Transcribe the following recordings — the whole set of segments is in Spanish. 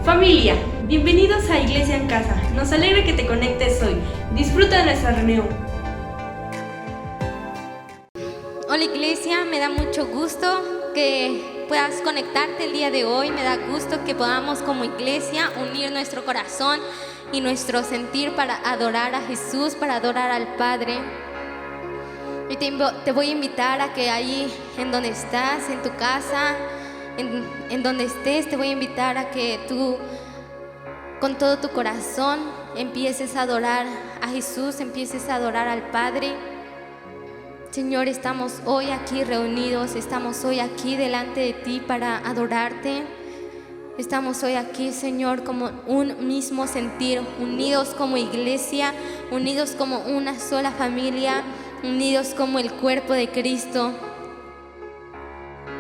Familia, bienvenidos a Iglesia en Casa. Nos alegra que te conectes hoy. Disfruta de nuestra reunión. Hola Iglesia, me da mucho gusto que puedas conectarte el día de hoy. Me da gusto que podamos como iglesia unir nuestro corazón y nuestro sentir para adorar a Jesús, para adorar al Padre. Y te voy a invitar a que ahí en donde estás, en tu casa, en donde estés, te voy a invitar a que tú con todo tu corazón empieces a adorar a Jesús, empieces a adorar al Padre. Señor, estamos hoy aquí reunidos, estamos hoy aquí delante de ti para adorarte. Estamos hoy aquí, Señor, como un mismo sentir, unidos como iglesia, unidos como una sola familia, unidos como el cuerpo de Cristo.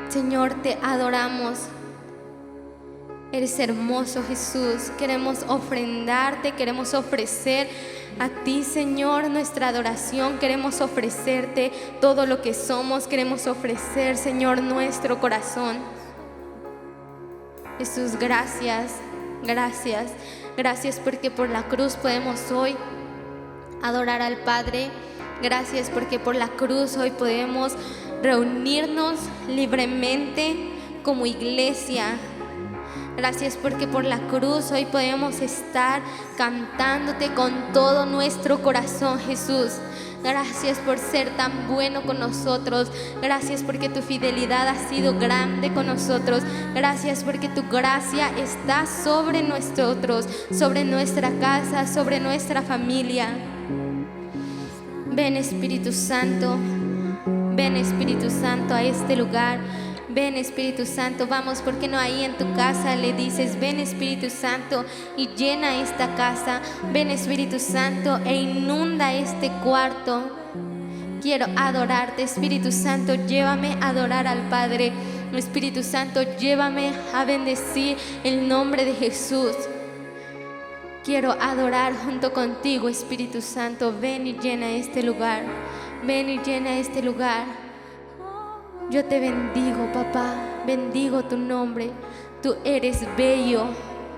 Señor, te adoramos. Eres hermoso, Jesús. Queremos ofrendarte, queremos ofrecer a ti, Señor, nuestra adoración. Queremos ofrecerte todo lo que somos. Queremos ofrecer, Señor, nuestro corazón. Jesús, gracias, gracias. Gracias porque por la cruz podemos hoy adorar al Padre. Gracias porque por la cruz hoy podemos reunirnos libremente como iglesia. Gracias porque por la cruz hoy podemos estar cantándote con todo nuestro corazón, Jesús. Gracias por ser tan bueno con nosotros. Gracias porque tu fidelidad ha sido grande con nosotros. Gracias porque tu gracia está sobre nosotros, sobre nuestra casa, sobre nuestra familia. Ven Espíritu Santo, ven Espíritu Santo a este lugar. Ven Espíritu Santo, vamos, ¿por qué no ahí en tu casa le dices ven Espíritu Santo y llena esta casa? Ven Espíritu Santo e inunda este cuarto. Quiero adorarte, Espíritu Santo, llévame a adorar al Padre. Espíritu Santo, llévame a bendecir el nombre de Jesús. Quiero adorar junto contigo, Espíritu Santo. Ven y llena este lugar. Ven y llena este lugar. Yo te bendigo, papá, bendigo tu nombre. Tú eres bello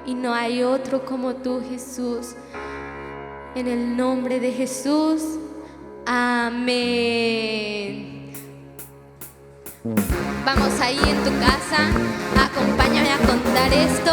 y no hay otro como tú, Jesús. En el nombre de Jesús, amén. Vamos ahí en tu casa, acompáñame a contar esto.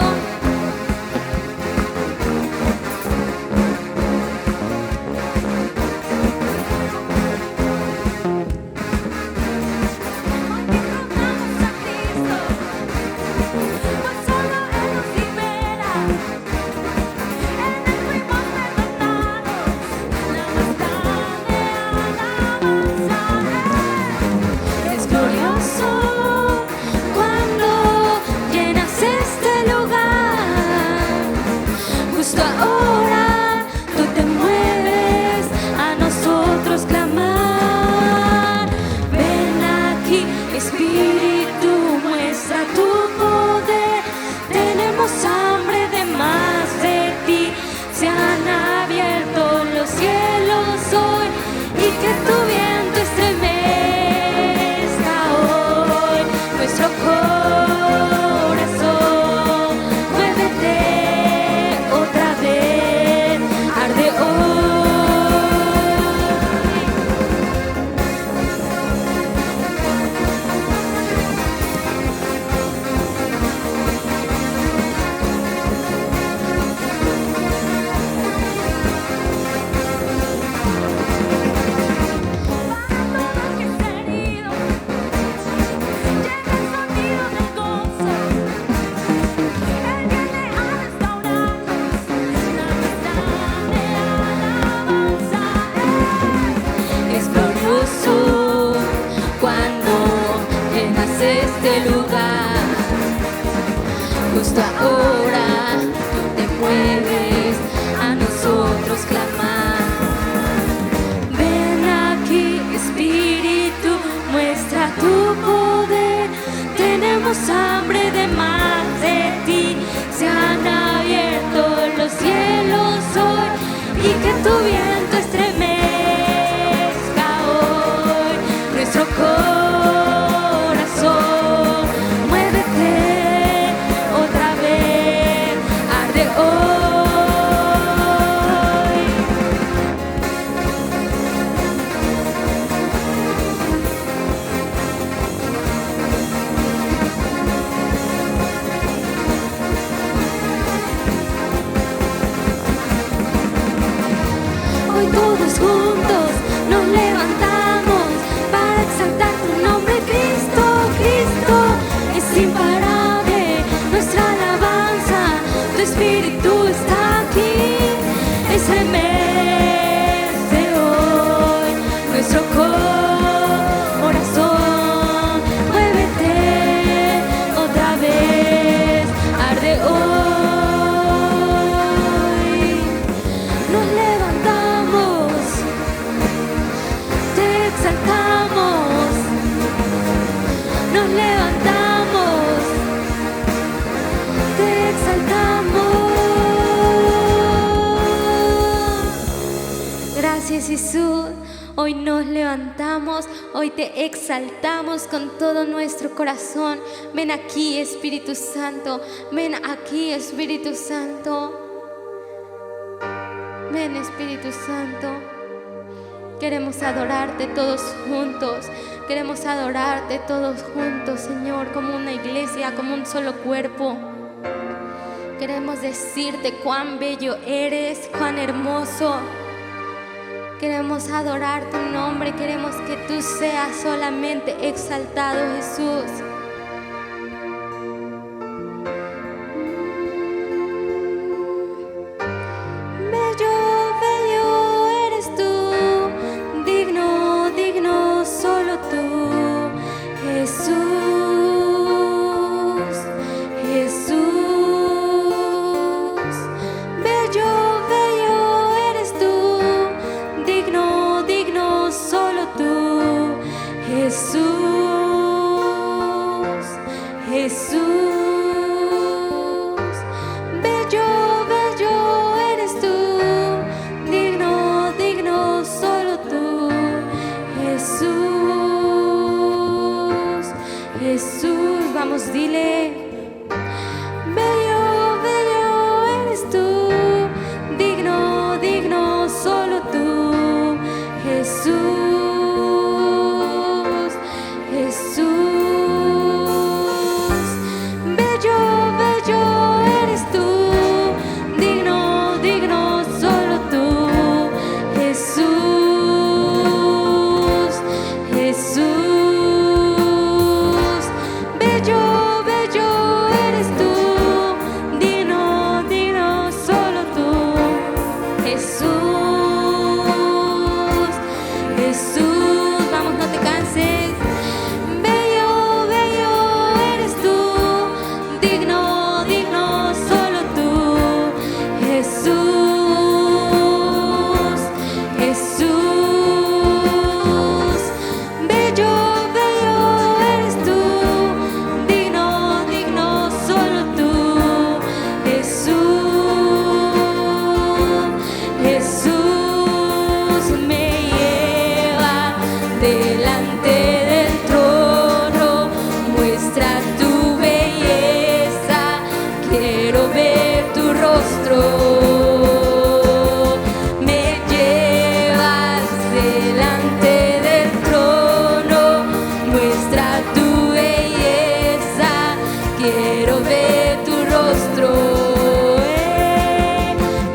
Corazón, muévete otra vez. todos juntos nos levantamos para exaltar tu nombre, Cristo, Cristo. Es imparable nuestra alabanza, tu espíritu está aquí. Estremece hoy nuestro corazón, muévete otra vez, arde hoy. Nos levantamos, te exaltamos, nos levantamos, te exaltamos. Gracias, Jesús. Hoy nos levantamos, hoy te exaltamos con todo nuestro corazón. Ven aquí, Espíritu Santo. Ven aquí, Espíritu Santo. Ven, Espíritu Santo. Queremos adorarte todos juntos. Queremos adorarte todos juntos, Señor, como una iglesia, como un solo cuerpo. Queremos decirte cuán bello eres, cuán hermoso. Queremos adorar tu nombre, queremos que tú seas solamente exaltado, Jesús. Bello, bello eres tú, digno, digno solo tú, Jesús, Jesús. Bello, bello eres tú, digno, digno solo tú, Jesús, Jesús. Bello, bello eres tú, digno, digno solo tú, Jesús, Jesús. Vamos, dile. Bello, bello eres tú, digno, digno solo tú, Jesús, Jesús. Bello, bello eres tú, digno, digno solo tú, Jesús, Jesús. Bello, bello eres tú, digno, digno solo tú, Jesús, Jesús. Vamos, no te canses. Bello, bello eres tú, digno, digno solo tú, Jesús, Jesús. Bello, bello eres tú, digno, digno solo tú, Jesús, Jesús. Me lleva delante del trono, muestra tu belleza, quiero ver tu rostro. Me llevas delante del trono, muestra tu belleza, quiero ver tu rostro.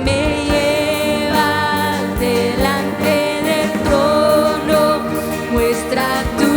Me llevas delante del trono, muestra tu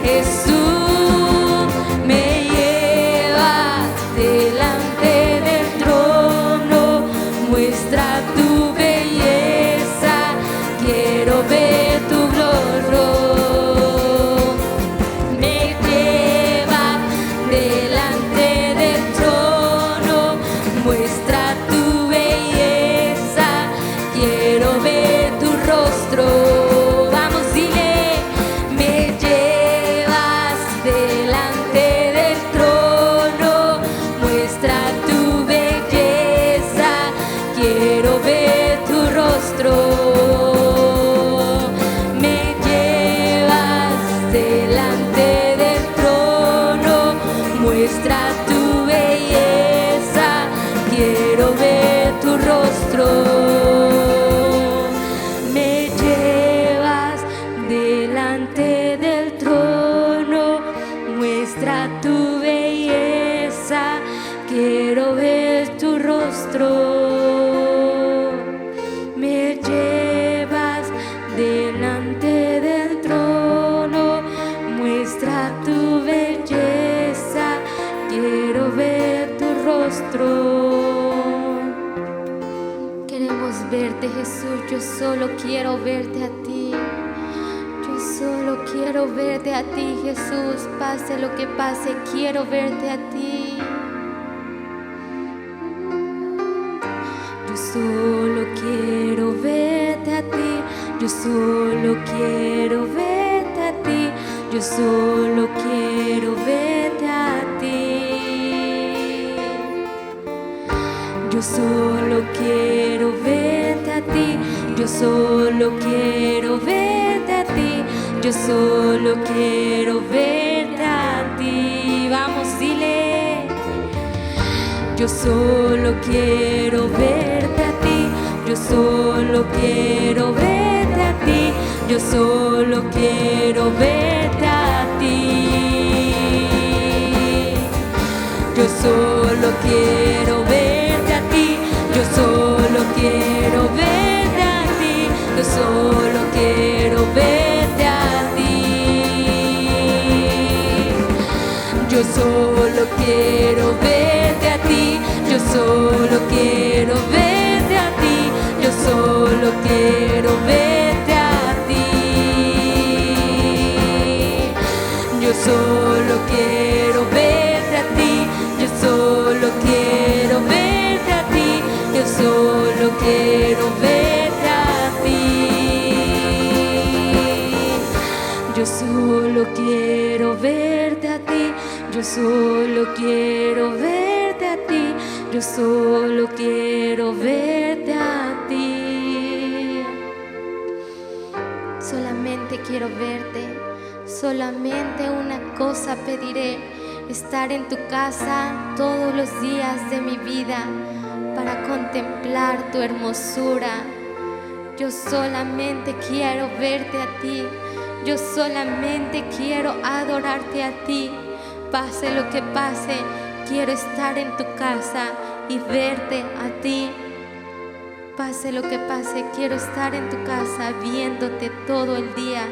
Jesús, me llevas delante del trono, muestra tu belleza, quiero ver tu rostro. Me llevas delante del trono, muestra tu belleza, quiero ver tu rostro. Vamos, dile, me llevas delante del trono, muestra tu belleza, quiero ver tu rostro. Me llevas delante del trono, muestra tu belleza, quiero ver tu rostro. Me llevas delante del trono, muestra tu belleza, quiero ver tu rostro. Me llevas delante del trono, muestra tu belleza, quiero ver tu rostro. Queremos verte, Jesús, yo solo quiero verte a ti. Yo solo quiero verte a ti, Jesús, pase lo que pase, quiero verte a ti. Yo solo quiero verte a ti, yo solo quiero verte a ti, yo solo quiero verte a ti. Yo solo quiero verte a ti, yo solo quiero verte a ti, yo solo quiero verte a ti. Vamos, dile. Yo solo quiero verte a ti, yo solo quiero verte a ti, yo solo quiero verte a ti. Yo solo quiero verte a ti, yo solo quiero verte a ti, yo solo quiero verte a ti. Yo solo quiero verte a ti, yo solo quiero verte a ti, yo solo quiero verte a ti. Yo solo quiero verte a ti, yo solo quiero verte a ti, yo solo quiero verte a ti. Yo solo quiero verte a ti, yo solo quiero verte a ti, yo solo quiero verte a ti. Solamente quiero verte, solamente una cosa pediré, estar en tu casa todos los días de mi vida para contemplar tu hermosura. Yo solamente quiero verte a ti, yo solamente quiero adorarte a ti. Pase lo que pase, quiero estar en tu casa y verte a ti. Pase lo que pase, quiero estar en tu casa viéndote todo el día,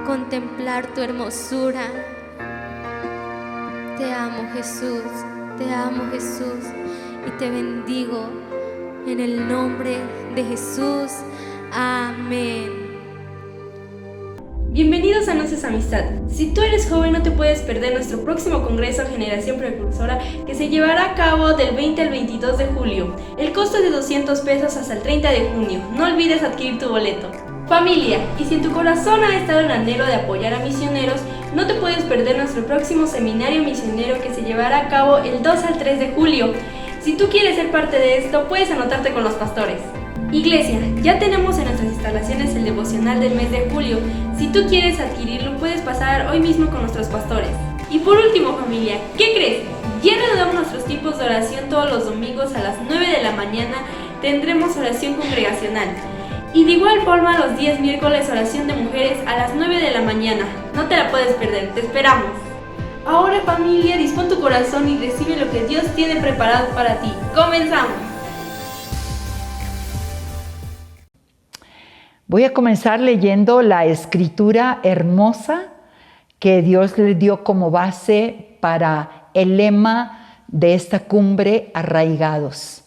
contemplar tu hermosura. Te amo, Jesús, te amo, Jesús, y te bendigo en el nombre de Jesús. Amén. Bienvenidos a Nuestras Amistad. Si tú eres joven, no te puedes perder nuestro próximo Congreso Generación Precursora, que se llevará a cabo del 20 al 22 de julio. El costo es de 200 pesos hasta el 30 de junio. No olvides adquirir tu boleto. Familia, y si en tu corazón ha estado el anhelo de apoyar a misioneros, no te puedes perder nuestro próximo seminario misionero, que se llevará a cabo el 2 al 3 de julio. Si tú quieres ser parte de esto, puedes anotarte con los pastores. Iglesia, ya tenemos en nuestras instalaciones el devocional del mes de julio. Si tú quieres adquirirlo, puedes pasar hoy mismo con nuestros pastores. Y por último, familia, ¿qué crees? Ya reanudamos nuestros tiempos de oración todos los domingos a las 9 de la mañana. Tendremos oración congregacional. Y de igual forma los días miércoles oración de mujeres a las 9 de la mañana. No te la puedes perder, te esperamos. Ahora, familia, dispón tu corazón y recibe lo que Dios tiene preparado para ti. ¡Comenzamos! Voy a comenzar leyendo la escritura hermosa que Dios le dio como base para el lema de esta cumbre, arraigados.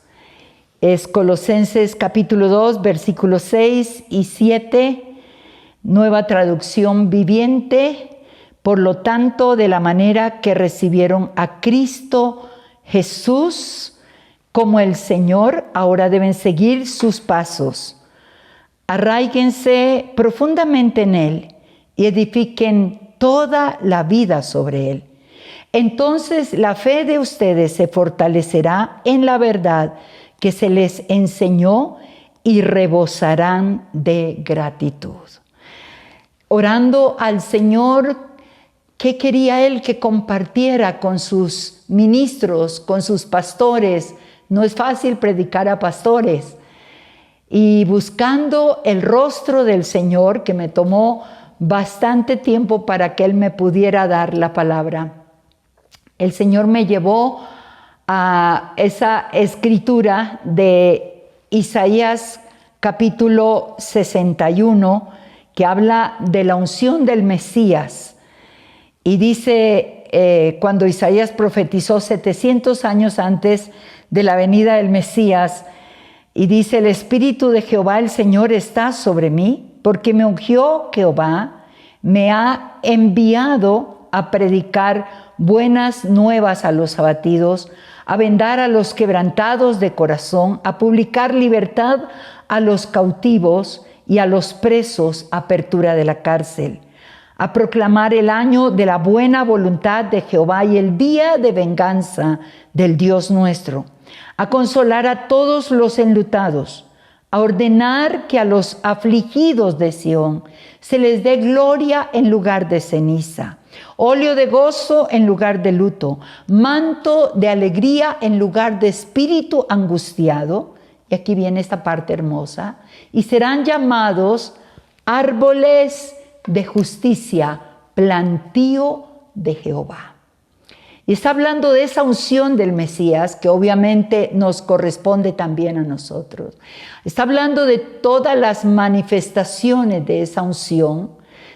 Es Colosenses capítulo 2, versículos 6 y 7, Nueva Traducción Viviente. Por lo tanto, de la manera que recibieron a Cristo Jesús como el Señor, ahora deben seguir sus pasos. Arraíguense profundamente en Él y edifiquen toda la vida sobre Él. Entonces la fe de ustedes se fortalecerá en la verdad que se les enseñó y rebosarán de gratitud. Orando al Señor, ¿qué quería Él que compartiera con sus ministros, con sus pastores? No es fácil predicar a pastores. Y buscando el rostro del Señor, que me tomó bastante tiempo para que Él me pudiera dar la palabra. El Señor me llevó a esa escritura de Isaías capítulo 61, que habla de la unción del Mesías. Y dice, cuando Isaías profetizó 700 años antes de la venida del Mesías, y dice, el Espíritu de Jehová el Señor está sobre mí, porque me ungió Jehová, me ha enviado a predicar buenas nuevas a los abatidos, a vendar a los quebrantados de corazón, a publicar libertad a los cautivos y a los presos, apertura de la cárcel, a proclamar el año de la buena voluntad de Jehová y el día de venganza del Dios nuestro, a consolar a todos los enlutados, a ordenar que a los afligidos de Sión se les dé gloria en lugar de ceniza, óleo de gozo en lugar de luto, manto de alegría en lugar de espíritu angustiado. Y aquí viene esta parte hermosa. Y serán llamados árboles de justicia, plantío de Jehová. Y está hablando de esa unción del Mesías, que obviamente nos corresponde también a nosotros. Está hablando de todas las manifestaciones de esa unción,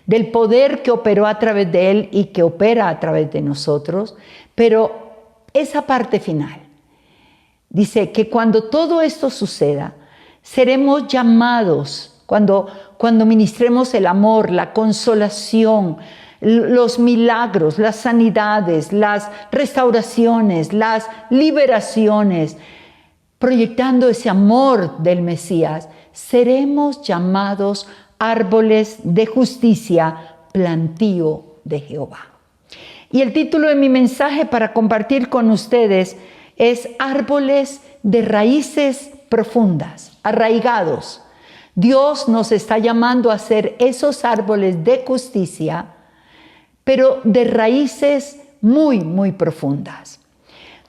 del poder que operó a través de Él y que opera a través de nosotros. Pero esa parte final dice que cuando todo esto suceda, seremos llamados, cuando ministremos el amor, la consolación, los milagros, las sanidades, las restauraciones, las liberaciones, proyectando ese amor del Mesías, seremos llamados árboles de justicia, plantío de Jehová. Y el título de mi mensaje para compartir con ustedes es árboles de raíces profundas, arraigados. Dios nos está llamando a ser esos árboles de justicia, pero de raíces muy, muy profundas.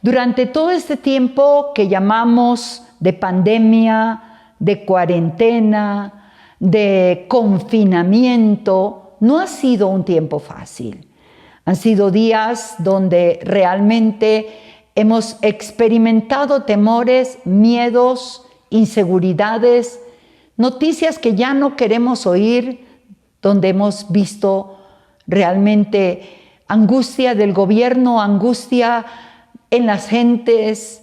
Durante todo este tiempo que llamamos de pandemia, de cuarentena, de confinamiento, no ha sido un tiempo fácil. Han sido días donde realmente hemos experimentado temores, miedos, inseguridades, noticias que ya no queremos oír, donde hemos visto realmente angustia del gobierno, angustia en las gentes,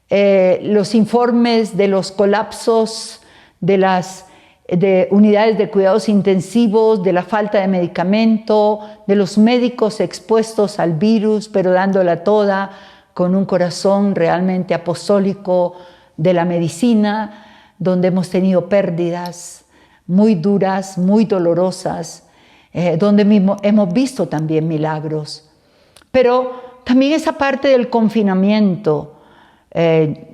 los informes de los colapsos de unidades de cuidados intensivos, de la falta de medicamento, de los médicos expuestos al virus, pero dándola toda con un corazón realmente apostólico de la medicina, donde hemos tenido pérdidas muy duras, muy dolorosas, donde mismo hemos visto también milagros. Pero también esa parte del confinamiento,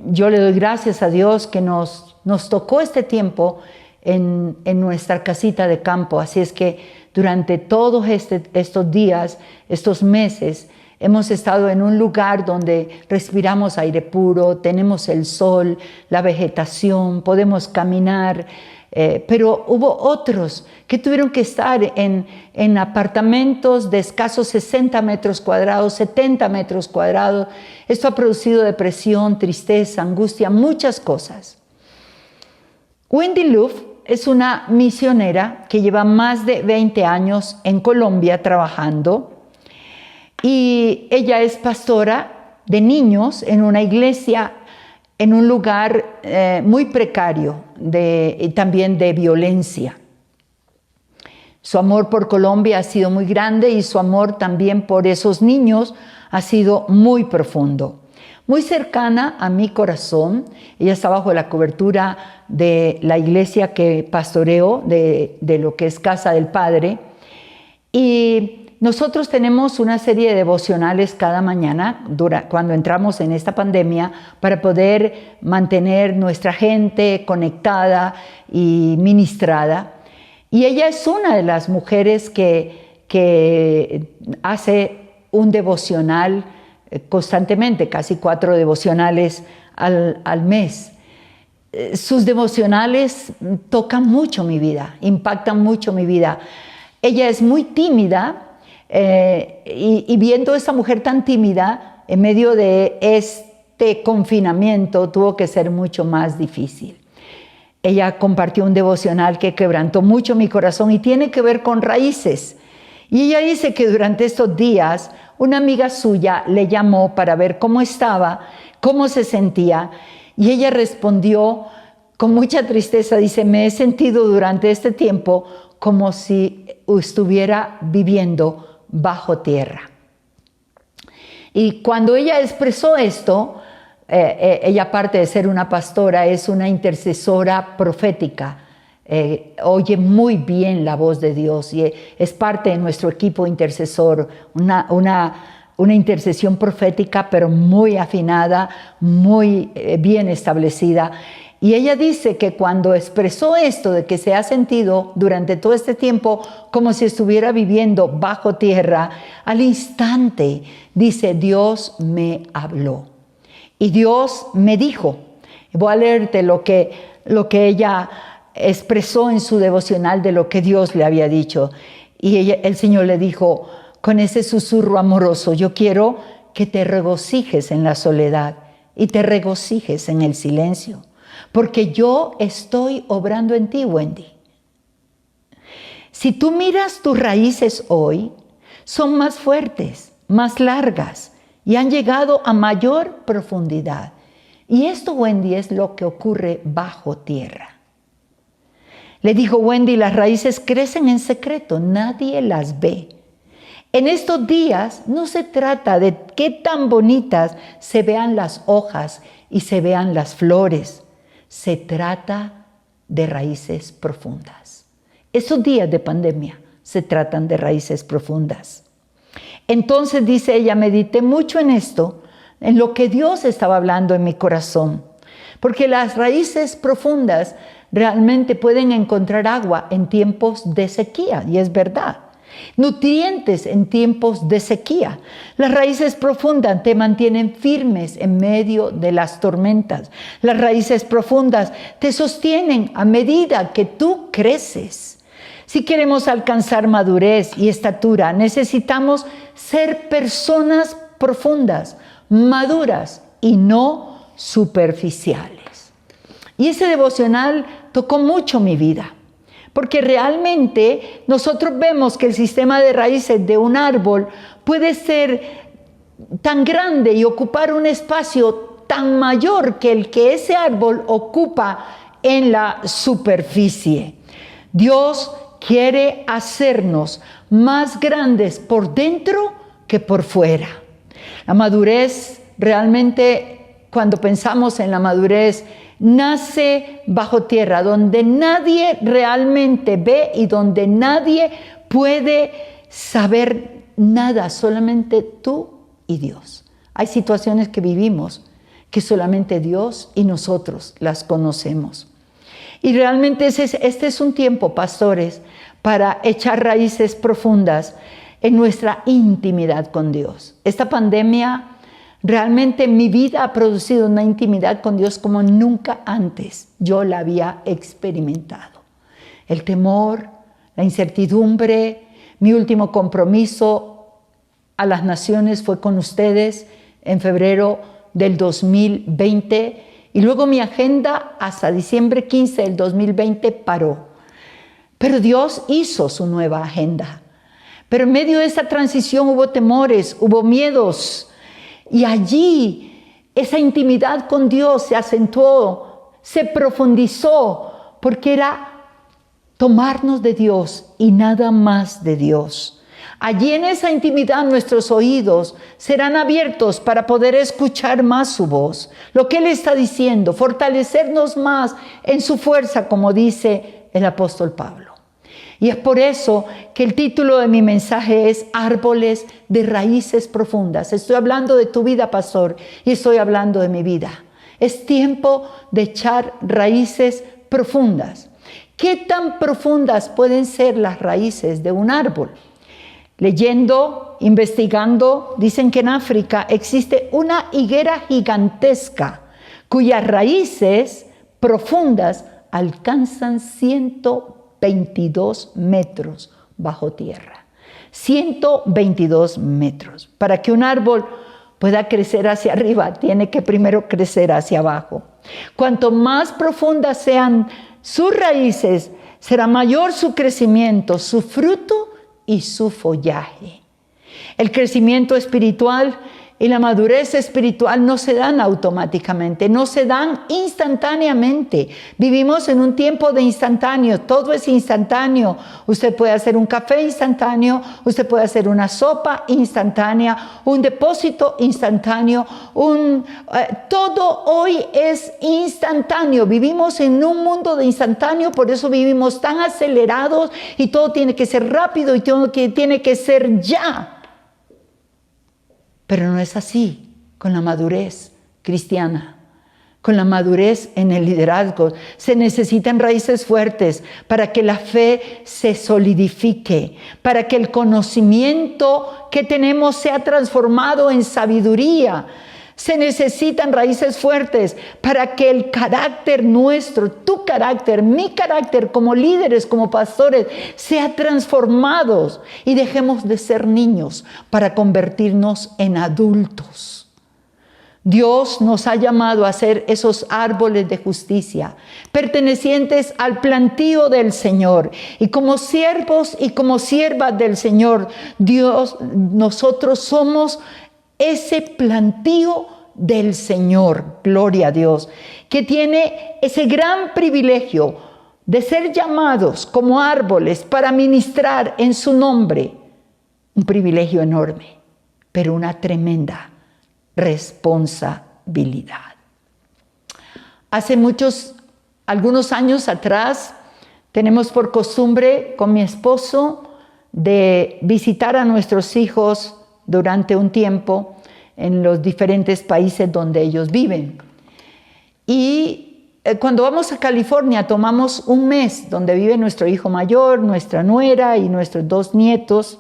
yo le doy gracias a Dios que nos tocó este tiempo en nuestra casita de campo. Así es que durante todos estos días, estos meses, hemos estado en un lugar donde respiramos aire puro, tenemos el sol, la vegetación, podemos caminar. Pero hubo otros que tuvieron que estar en apartamentos de escasos 60 metros cuadrados, 70 metros cuadrados. Esto ha producido depresión, tristeza, angustia, muchas cosas. Wendy Luft es una misionera que lleva más de 20 años en Colombia trabajando, y ella es pastora de niños en una iglesia en un lugar muy precario y también de violencia. Su amor por Colombia ha sido muy grande y su amor también por esos niños ha sido muy profundo. Muy cercana a mi corazón. Ella está bajo la cobertura de la iglesia que pastoreo, de lo que es Casa del Padre. Y nosotros tenemos una serie de devocionales cada mañana cuando entramos en esta pandemia para poder mantener nuestra gente conectada y ministrada. Y ella es una de las mujeres que hace un devocional constantemente, casi 4 devocionales al mes. Sus devocionales tocan mucho mi vida, impactan mucho mi vida. Ella es muy tímida y viendo a esta mujer tan tímida en medio de este confinamiento tuvo que ser mucho más difícil. Ella compartió un devocional que quebrantó mucho mi corazón y tiene que ver con raíces. Y ella dice que durante estos días una amiga suya le llamó para ver cómo estaba, cómo se sentía, y ella respondió con mucha tristeza, dice: me he sentido durante este tiempo como si estuviera viviendo bajo tierra. Y cuando ella expresó esto, ella, aparte de ser una pastora, es una intercesora profética. Oye muy bien la voz de Dios y es parte de nuestro equipo intercesor, una intercesión profética, pero muy afinada, muy bien establecida. Y ella dice que cuando expresó esto de que se ha sentido durante todo este tiempo como si estuviera viviendo bajo tierra, al instante dice: Dios me habló y Dios me dijo. Voy a leerte lo que ella expresó en su devocional de lo que Dios le había dicho. Y el Señor le dijo con ese susurro amoroso: yo quiero que te regocijes en la soledad y te regocijes en el silencio, porque yo estoy obrando en ti, Wendy. Si tú miras tus raíces hoy, son más fuertes, más largas y han llegado a mayor profundidad. Y esto, Wendy, es lo que ocurre bajo tierra. Le dijo Wendy: las raíces crecen en secreto, nadie las ve. En estos días no se trata de qué tan bonitas se vean las hojas y se vean las flores. Se trata de raíces profundas. Esos días de pandemia se tratan de raíces profundas. Entonces, dice ella, medité mucho en esto, en lo que Dios estaba hablando en mi corazón. Porque las raíces profundas realmente pueden encontrar agua en tiempos de sequía, y es verdad. Nutrientes en tiempos de sequía. Las raíces profundas te mantienen firmes en medio de las tormentas. Las raíces profundas te sostienen a medida que tú creces. Si queremos alcanzar madurez y estatura, necesitamos ser personas profundas, maduras y no superficiales. Y ese devocional tocó mucho mi vida, porque realmente nosotros vemos que el sistema de raíces de un árbol puede ser tan grande y ocupar un espacio tan mayor que el que ese árbol ocupa en la superficie. Dios quiere hacernos más grandes por dentro que por fuera. La madurez, realmente, cuando pensamos en la madurez, nace bajo tierra, donde nadie realmente ve y donde nadie puede saber nada, solamente tú y Dios. Hay situaciones que vivimos que solamente Dios y nosotros las conocemos. Y realmente este es un tiempo, pastores, para echar raíces profundas en nuestra intimidad con Dios. Esta pandemia, realmente mi vida ha producido una intimidad con Dios como nunca antes yo la había experimentado. El temor, la incertidumbre, mi último compromiso a las naciones fue con ustedes en febrero del 2020 Y luego mi agenda hasta diciembre 15 del 2020 paró. Pero Dios hizo su nueva agenda. Pero en medio de esa transición hubo temores, hubo miedos. Y allí esa intimidad con Dios se acentuó, se profundizó, porque era tomarnos de Dios y nada más de Dios. Allí en esa intimidad nuestros oídos serán abiertos para poder escuchar más su voz, lo que Él está diciendo, fortalecernos más en su fuerza, como dice el apóstol Pablo. Y es por eso que el título de mi mensaje es Árboles de raíces profundas. Estoy hablando de tu vida, pastor, y estoy hablando de mi vida. Es tiempo de echar raíces profundas. ¿Qué tan profundas pueden ser las raíces de un árbol? Leyendo, investigando, dicen que en África existe una higuera gigantesca cuyas raíces profundas alcanzan 122 metros bajo tierra. 122 metros. Para que un árbol pueda crecer hacia arriba, tiene que primero crecer hacia abajo. Cuanto más profundas sean sus raíces, será mayor su crecimiento, su fruto y su follaje. El crecimiento espiritual y la madurez espiritual no se dan automáticamente, no se dan instantáneamente. Vivimos en un tiempo de instantáneo, todo es instantáneo. Usted puede hacer un café instantáneo, usted puede hacer una sopa instantánea, un depósito instantáneo, todo hoy es instantáneo. Vivimos en un mundo de instantáneo, por eso vivimos tan acelerados y todo tiene que ser rápido y todo tiene que ser ya. Pero no es así con la madurez cristiana, con la madurez en el liderazgo. Se necesitan raíces fuertes para que la fe se solidifique, para que el conocimiento que tenemos sea transformado en sabiduría. Se necesitan raíces fuertes para que el carácter nuestro, tu carácter, mi carácter como líderes, como pastores, sea transformados y dejemos de ser niños para convertirnos en adultos. Dios nos ha llamado a ser esos árboles de justicia, pertenecientes al plantío del Señor. Y como siervos y como siervas del Señor, nosotros somos ese plantío del Señor, gloria a Dios, que tiene ese gran privilegio de ser llamados como árboles para ministrar en su nombre. Un privilegio enorme, pero una tremenda responsabilidad. Hace algunos años atrás, tenemos por costumbre con mi esposo de visitar a nuestros hijos durante un tiempo en los diferentes países donde ellos viven. Y cuando vamos a California tomamos un mes donde vive nuestro hijo mayor, nuestra nuera y nuestros 2 nietos.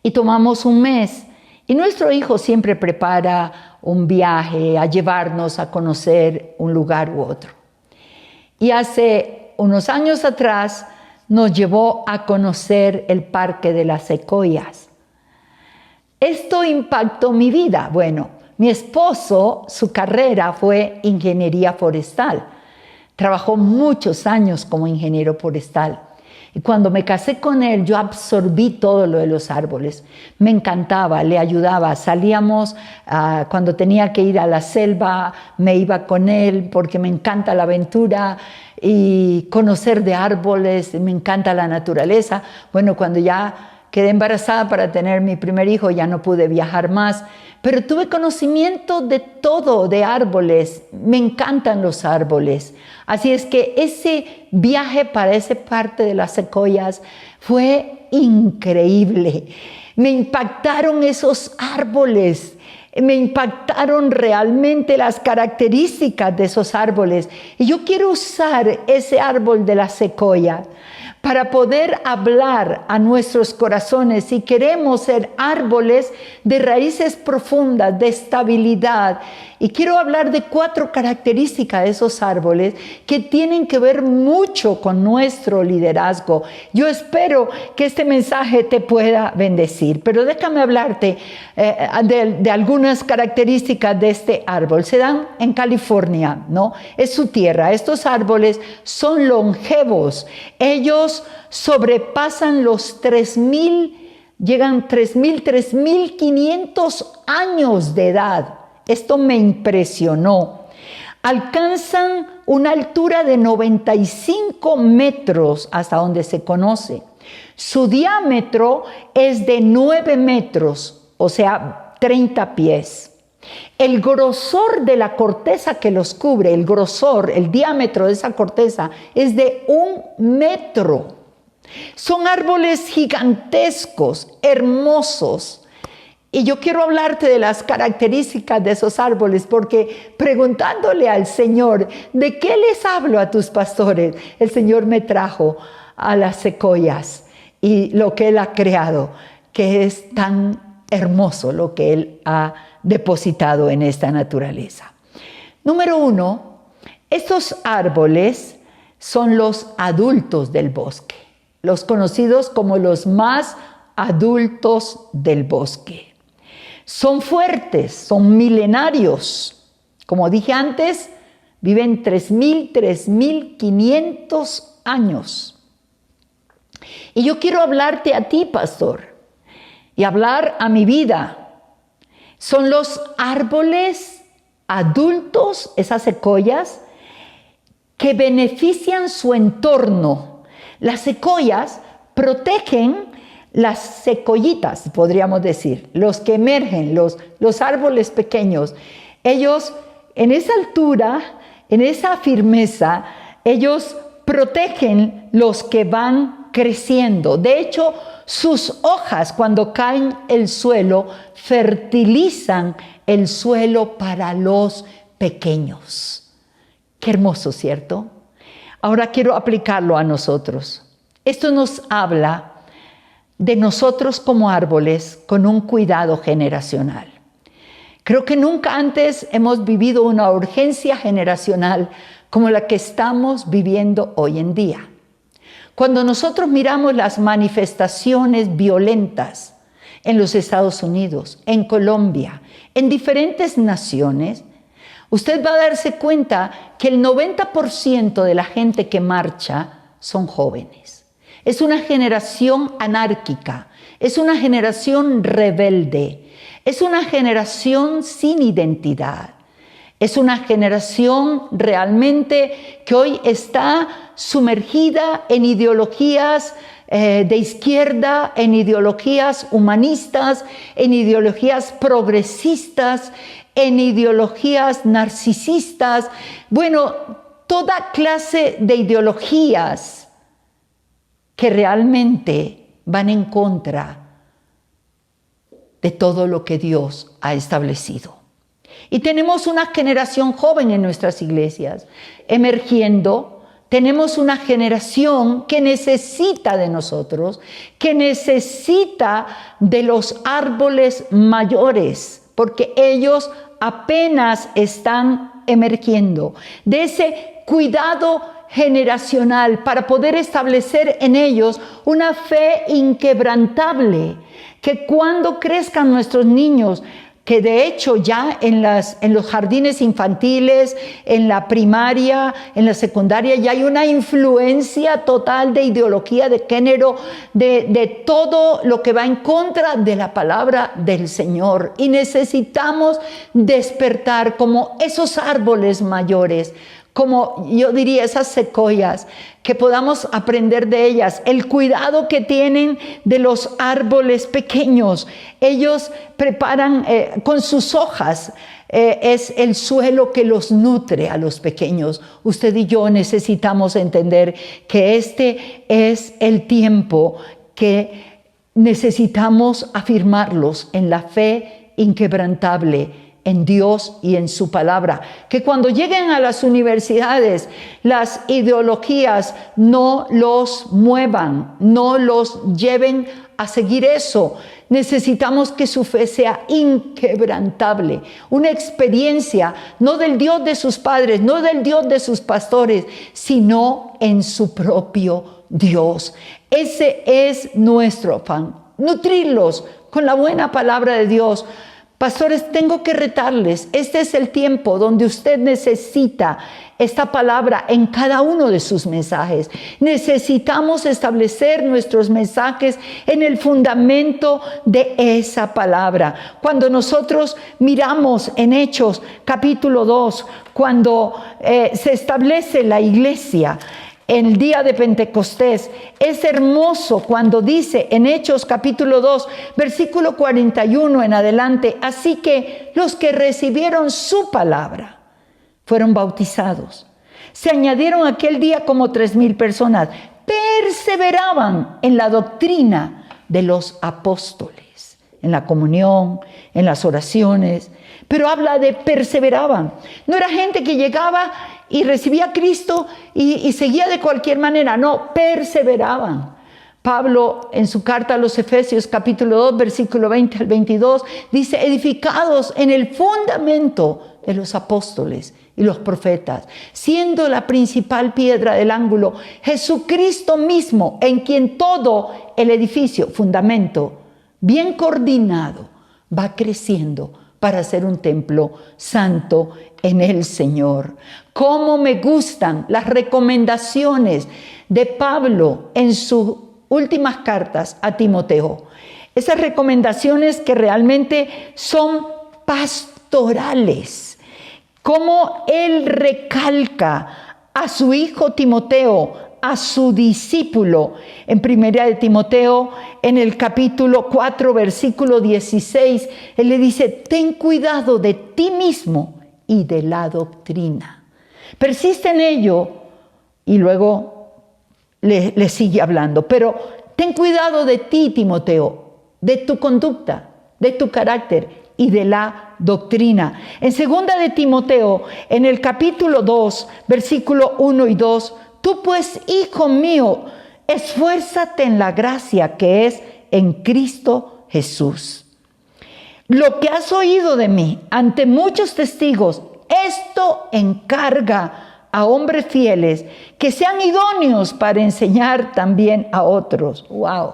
Y tomamos un mes. Y nuestro hijo siempre prepara un viaje a llevarnos a conocer un lugar u otro. Y hace unos años atrás nos llevó a conocer el Parque de las Secoyas. Esto impactó mi vida. Bueno, mi esposo, su carrera fue ingeniería forestal. Trabajó muchos años como ingeniero forestal. Y cuando me casé con él, yo absorbí todo lo de los árboles. Me encantaba, le ayudaba. Salíamos, cuando tenía que ir a la selva, me iba con él porque me encanta la aventura y conocer de árboles, me encanta la naturaleza. Bueno, cuando ya quedé embarazada para tener mi primer hijo, ya no pude viajar más, pero tuve conocimiento de todo, de árboles. Me encantan los árboles. Así es que ese viaje para esa parte de las secoyas fue increíble. Me impactaron esos árboles, me impactaron realmente las características de esos árboles. Y yo quiero usar ese árbol de la secoya para poder hablar a nuestros corazones si queremos ser árboles de raíces profundas, de estabilidad. Y quiero hablar de 4 características de esos árboles que tienen que ver mucho con nuestro liderazgo. Yo espero que este mensaje te pueda bendecir, pero déjame hablarte de algunas características de este árbol. Se dan en California, ¿no? Es su tierra. Estos árboles son longevos. Ellos sobrepasan los 3.000, llegan 3.500 años de edad. Esto me impresionó. Alcanzan una altura de 95 metros hasta donde se conoce. Su diámetro es de 9 metros, o sea, 30 pies. El grosor de la corteza que los cubre, el grosor, el diámetro de esa corteza es de 1 metro. Son árboles gigantescos, hermosos. Y yo quiero hablarte de las características de esos árboles, porque preguntándole al Señor, ¿de qué les hablo a tus pastores? El Señor me trajo a las secoyas y lo que Él ha creado, que es tan hermoso lo que Él ha depositado en esta naturaleza. Número 1, estos árboles son los adultos del bosque, los conocidos como los más adultos del bosque. Son fuertes, son milenarios. Como dije antes, viven 3.500 años. Y yo quiero hablarte a ti, pastor, y hablar a mi vida. Son los árboles adultos, esas secoyas, que benefician su entorno. Las secoyas protegen las secoyitas, podríamos decir, los que emergen, los árboles pequeños. Ellos, en esa altura, en esa firmeza, ellos protegen los que van creciendo. De hecho, sus hojas, cuando caen el suelo, fertilizan el suelo para los pequeños. Qué hermoso, ¿cierto? Ahora quiero aplicarlo a nosotros. Esto nos habla de nosotros como árboles con un cuidado generacional. Creo que nunca antes hemos vivido una urgencia generacional como la que estamos viviendo hoy en día. Cuando nosotros miramos las manifestaciones violentas en los Estados Unidos, en Colombia, en diferentes naciones, usted va a darse cuenta que el 90% de la gente que marcha son jóvenes. Es una generación anárquica, es una generación rebelde, es una generación sin identidad, es una generación realmente que hoy está sumergida en ideologías de izquierda, en ideologías humanistas, en ideologías progresistas, en ideologías narcisistas, bueno, toda clase de ideologías que realmente van en contra de todo lo que Dios ha establecido. Y tenemos una generación joven en nuestras iglesias emergiendo. Tenemos una generación que necesita de nosotros, que necesita de los árboles mayores, porque ellos apenas están emergiendo, de ese cuidado generacional para poder establecer en ellos una fe inquebrantable, que cuando crezcan nuestros niños, que de hecho ya en los jardines infantiles, en la primaria, en la secundaria, ya hay una influencia total de ideología de género, de todo lo que va en contra de la palabra del Señor. Y necesitamos despertar como esos árboles mayores, como yo diría esas secoyas, que podamos aprender de ellas, el cuidado que tienen de los árboles pequeños. Ellos preparan con sus hojas, es el suelo que los nutre a los pequeños. Usted y yo necesitamos entender que este es el tiempo que necesitamos afirmarlos en la fe inquebrantable en Dios y en su palabra. Que cuando lleguen a las universidades, las ideologías no los muevan, no los lleven a seguir eso. Necesitamos que su fe sea inquebrantable, una experiencia no del Dios de sus padres, no del Dios de sus pastores, sino en su propio Dios. Ese es nuestro afán, nutrirlos con la buena palabra de Dios. Pastores, tengo que retarles, este es el tiempo donde usted necesita esta palabra en cada uno de sus mensajes. Necesitamos establecer nuestros mensajes en el fundamento de esa palabra. Cuando nosotros miramos en Hechos capítulo 2, cuando se establece la iglesia, el día de Pentecostés, es hermoso cuando dice en Hechos capítulo 2, versículo 41 en adelante, así que los que recibieron su palabra fueron bautizados. Se añadieron aquel día como 3,000 personas. Perseveraban en la doctrina de los apóstoles, en la comunión, en las oraciones. Pero habla de perseveraban. No era gente que llegaba y recibía a Cristo y seguía de cualquier manera. No, perseveraban. Pablo en su carta a los Efesios capítulo 2 versículo 20 al 22 dice, edificados en el fundamento de los apóstoles y los profetas, siendo la principal piedra del ángulo Jesucristo mismo, en quien todo el edificio, fundamento, bien coordinado, va creciendo para ser un templo santo en el Señor. Cómo me gustan las recomendaciones de Pablo en sus últimas cartas a Timoteo. Esas recomendaciones que realmente son pastorales. Cómo él recalca a su hijo Timoteo, a su discípulo, en primera de Timoteo, en el capítulo 4, versículo 16, él le dice, ten cuidado de ti mismo y de la doctrina. Persiste en ello y luego le sigue hablando, pero ten cuidado de ti, Timoteo, de tu conducta, de tu carácter y de la doctrina. En segunda de Timoteo, en el capítulo 2, versículo 1 y 2, tú pues, hijo mío, esfuérzate en la gracia que es en Cristo Jesús. Lo que has oído de mí ante muchos testigos, esto encarga a hombres fieles que sean idóneos para enseñar también a otros. ¡Wow!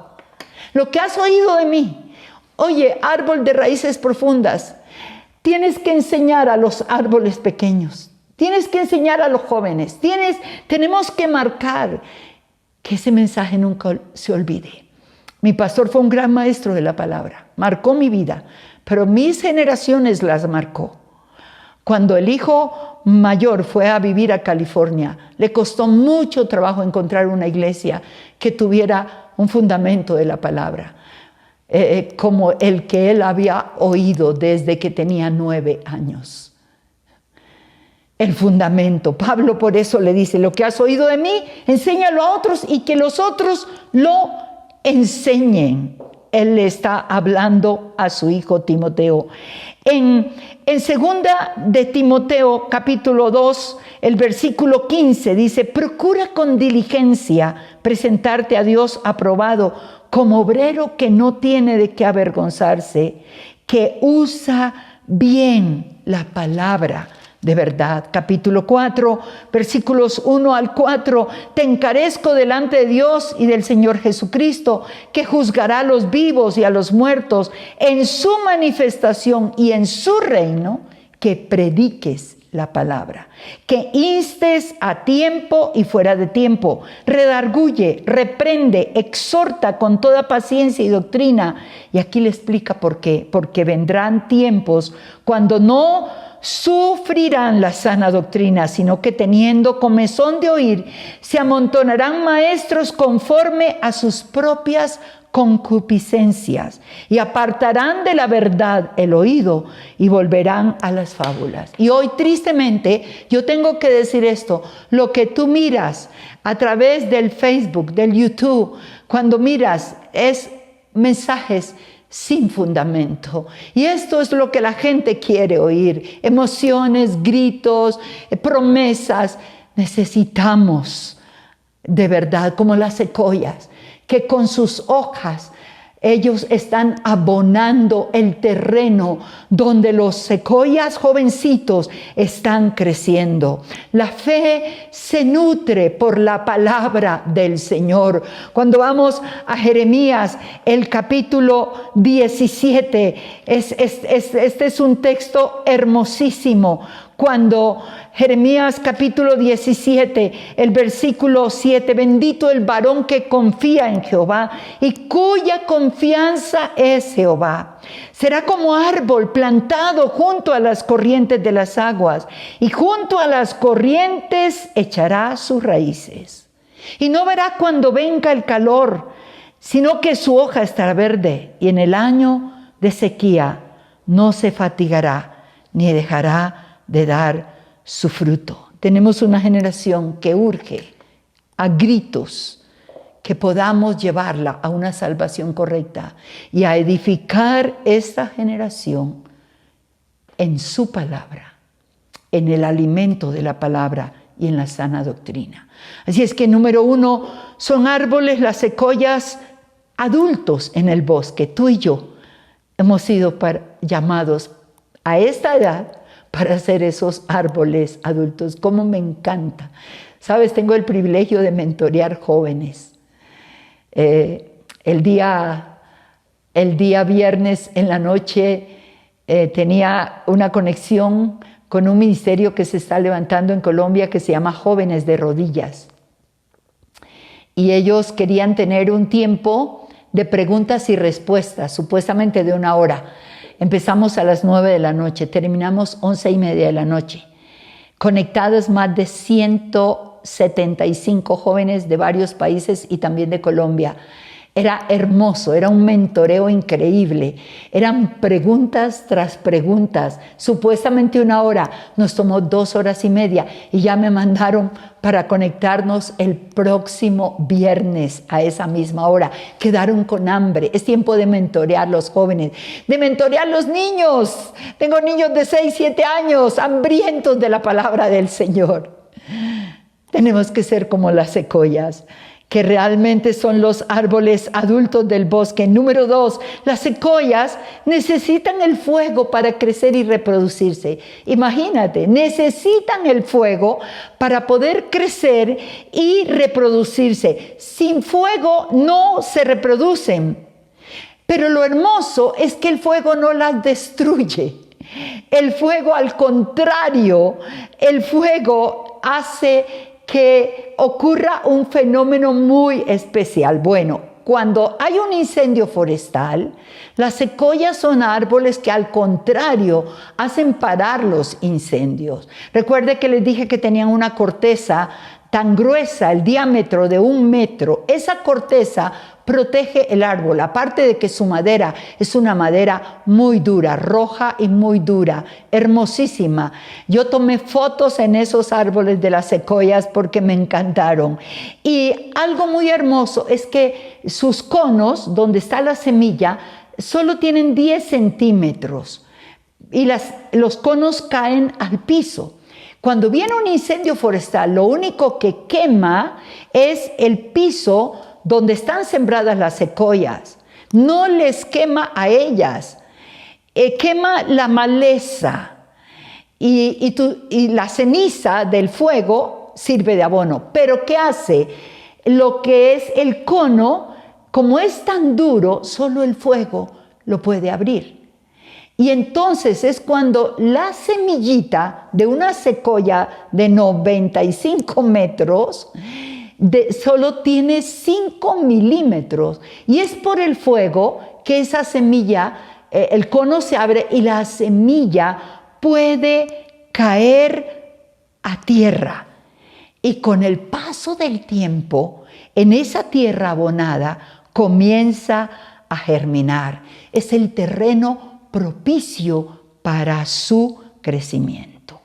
Lo que has oído de mí. Oye, árbol de raíces profundas, tienes que enseñar a los árboles pequeños, tienes que enseñar a los jóvenes, tenemos que marcar que ese mensaje nunca se olvide. Mi pastor fue un gran maestro de la palabra, marcó mi vida, pero mis generaciones las marcó. Cuando el hijo mayor fue a vivir a California, le costó mucho trabajo encontrar una iglesia que tuviera un fundamento de la palabra. Como el que él había oído desde que tenía 9 años. El fundamento. Pablo por eso le dice, lo que has oído de mí, enséñalo a otros y que los otros lo enseñen. Él le está hablando a su hijo Timoteo. En segunda de Timoteo, capítulo 2, el versículo 15 dice, procura con diligencia presentarte a Dios aprobado, como obrero que no tiene de qué avergonzarse, que usa bien la palabra de verdad. Capítulo 4, versículos 1 al 4. Te encarezco delante de Dios y del Señor Jesucristo, que juzgará a los vivos y a los muertos en su manifestación y en su reino, que prediques la palabra, que instes a tiempo y fuera de tiempo, redarguye, reprende, exhorta con toda paciencia y doctrina. Y aquí le explica por qué, porque vendrán tiempos cuando no sufrirán la sana doctrina, sino que teniendo comezón de oír, se amontonarán maestros conforme a sus propias concupiscencias y apartarán de la verdad el oído y volverán a las fábulas. Y hoy tristemente yo tengo que decir esto, lo que tú miras a través del Facebook, del YouTube, cuando miras es mensajes sin fundamento. Y esto es lo que la gente quiere oír. Emociones, gritos, promesas. Necesitamos de verdad, como las secoyas, que con sus hojas ellos están abonando el terreno donde los secoyas jovencitos están creciendo. La fe se nutre por la palabra del Señor. Cuando vamos a Jeremías, el capítulo 17, este es un texto hermosísimo. Cuando Jeremías capítulo 17, el versículo 7, bendito el varón que confía en Jehová y cuya confianza es Jehová. Será como árbol plantado junto a las corrientes de las aguas y junto a las corrientes echará sus raíces. Y no verá cuando venga el calor, sino que su hoja estará verde y en el año de sequía no se fatigará ni dejará de dar su fruto. Tenemos una generación que urge a gritos que podamos llevarla a una salvación correcta y a edificar esta generación en su palabra, en el alimento de la palabra y en la sana doctrina. Así es que número 1, son árboles, las secoyas, adultos en el bosque. Tú y yo hemos sido llamados a esta edad para ser esos árboles adultos. Cómo me encanta. Sabes, tengo el privilegio de mentorear jóvenes. El día viernes en la noche tenía una conexión con un ministerio que se está levantando en Colombia que se llama Jóvenes de Rodillas. Y ellos querían tener un tiempo de preguntas y respuestas, supuestamente de 1 hora. Empezamos a las 9 de la noche, terminamos 11:30 de la noche. Conectados más de 175 jóvenes de varios países y también de Colombia. Era hermoso, era un mentoreo increíble. Eran preguntas tras preguntas. Supuestamente 1 hora, nos tomó 2:30 y ya me mandaron para conectarnos el próximo viernes a esa misma hora. Quedaron con hambre. Es tiempo de mentorear a los jóvenes, de mentorear a los niños. Tengo niños de 6, 7 años, hambrientos de la palabra del Señor. Tenemos que ser como las secoyas, que realmente son los árboles adultos del bosque. Número 2, las secoyas necesitan el fuego para crecer y reproducirse. Imagínate, necesitan el fuego para poder crecer y reproducirse. Sin fuego no se reproducen. Pero lo hermoso es que el fuego no las destruye. El fuego, al contrario, el fuego hace que ocurra un fenómeno muy especial. Bueno, cuando hay un incendio forestal, las secoyas son árboles que al contrario hacen parar los incendios. Recuerde que les dije que tenían una corteza tan gruesa, el diámetro de 1 metro. Esa corteza protege el árbol, aparte de que su madera es una madera muy dura, roja y muy dura, hermosísima. Yo tomé fotos en esos árboles de las secoyas porque me encantaron. Y algo muy hermoso es que sus conos, donde está la semilla, solo tienen 10 centímetros y los conos caen al piso. Cuando viene un incendio forestal, lo único que quema es el piso donde están sembradas las secoyas. No les quema a ellas, quema la maleza y la ceniza del fuego sirve de abono. Pero ¿qué hace? Lo que es el cono, como es tan duro, solo el fuego lo puede abrir. Y entonces es cuando la semillita de una secoya de 95 metros solo tiene 5 milímetros. Y es por el fuego que esa semilla, el cono se abre y la semilla puede caer a tierra. Y con el paso del tiempo, en esa tierra abonada comienza a germinar. Es el terreno propicio para su crecimiento.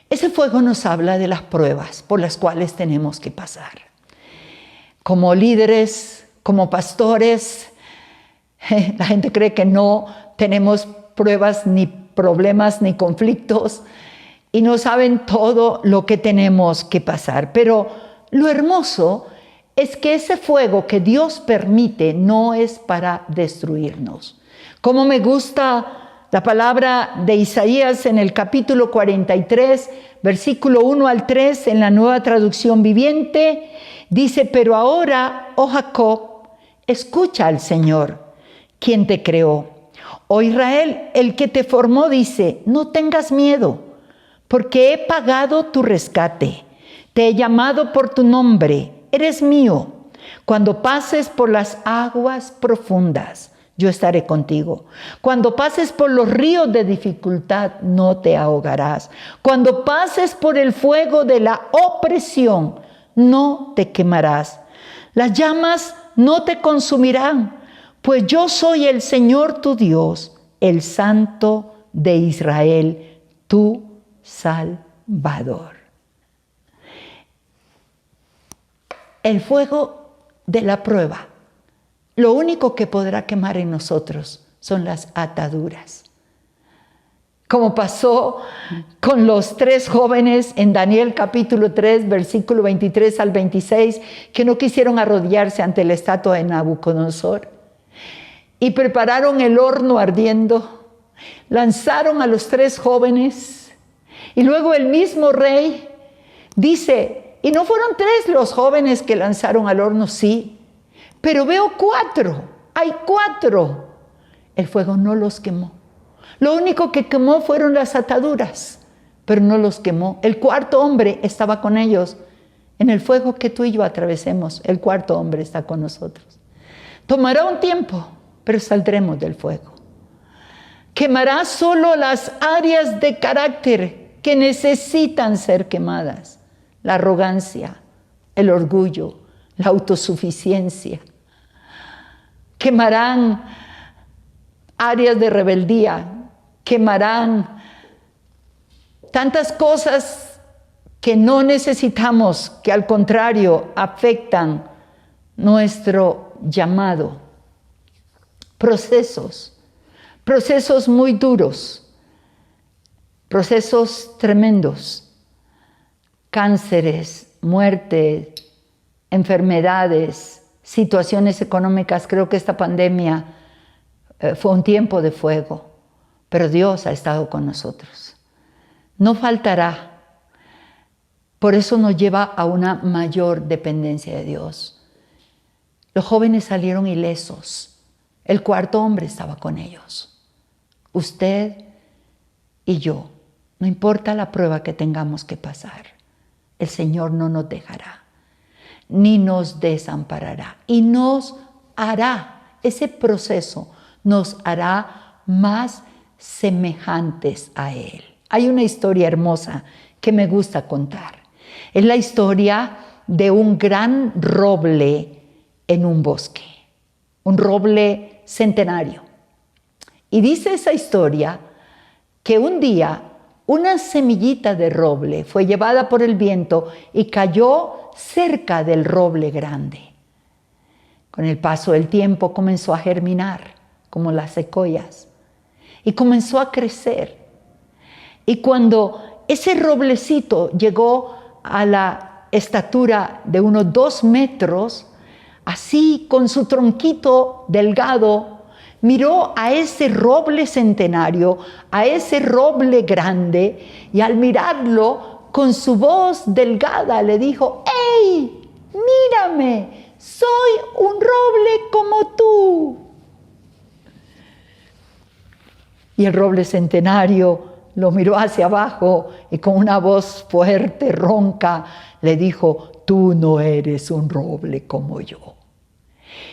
Ese fuego nos habla de las pruebas por las cuales tenemos que pasar. Como líderes, como pastores, La gente cree que no tenemos pruebas, ni problemas, ni conflictos, y no saben todo lo que tenemos que pasar. Pero lo hermoso es que ese fuego que Dios permite no es para destruirnos. Como me gusta la palabra de Isaías en el capítulo 43, versículo 1 al 3, en la Nueva Traducción Viviente, dice: pero ahora, oh Jacob, escucha al Señor, quien te creó. Oh Israel, el que te formó dice: no tengas miedo, porque he pagado tu rescate. Te he llamado por tu nombre, eres mío. Cuando pases por las aguas profundas, yo estaré contigo. Cuando pases por los ríos de dificultad, no te ahogarás. Cuando pases por el fuego de la opresión, no te quemarás. Las llamas no te consumirán, pues yo soy el Señor tu Dios, el Santo de Israel, tu Salvador. El fuego de la prueba, lo único que podrá quemar en nosotros son las ataduras. Como pasó con los 3 jóvenes en Daniel capítulo 3, versículo 23 al 26, que no quisieron arrodillarse ante la estatua de Nabucodonosor. Y prepararon el horno ardiendo, lanzaron a los 3 jóvenes, y luego el mismo rey dice: y no fueron 3 los jóvenes que lanzaron al horno, sí, pero veo 4, hay 4. El fuego no los quemó. Lo único que quemó fueron las ataduras, pero no los quemó. El 4.º hombre estaba con ellos. En el fuego que tú y yo atravesemos, el 4.º hombre está con nosotros. Tomará un tiempo, pero saldremos del fuego. Quemará solo las áreas de carácter que necesitan ser quemadas: la arrogancia, el orgullo, la autosuficiencia. Quemarán áreas de rebeldía, quemarán tantas cosas que no necesitamos, que al contrario afectan nuestro llamado. Procesos muy duros, procesos tremendos, cánceres, muertes, enfermedades, situaciones económicas. Creo que esta pandemia fue un tiempo de fuego, pero Dios ha estado con nosotros. No faltará. Por eso nos lleva a una mayor dependencia de Dios. Los jóvenes salieron ilesos. El 4.º hombre estaba con ellos. Usted y yo, no importa la prueba que tengamos que pasar, el Señor no nos dejará, ni nos desamparará, y nos hará, ese proceso nos hará más semejantes a Él. Hay una historia hermosa que me gusta contar. Es la historia de un gran roble en un bosque, un roble centenario. Y dice esa historia que un día una semillita de roble fue llevada por el viento y cayó cerca del roble grande. Con el paso del tiempo comenzó a germinar como las secoyas y comenzó a crecer. Y cuando ese roblecito llegó a la estatura de unos 2 metros, así con su tronquito delgado, miró a ese roble centenario, a ese roble grande, y al mirarlo, con su voz delgada le dijo: ¡Ey! ¡Mírame! ¡Soy un roble como tú! Y el roble centenario lo miró hacia abajo y con una voz fuerte, ronca, le dijo: tú no eres un roble como yo.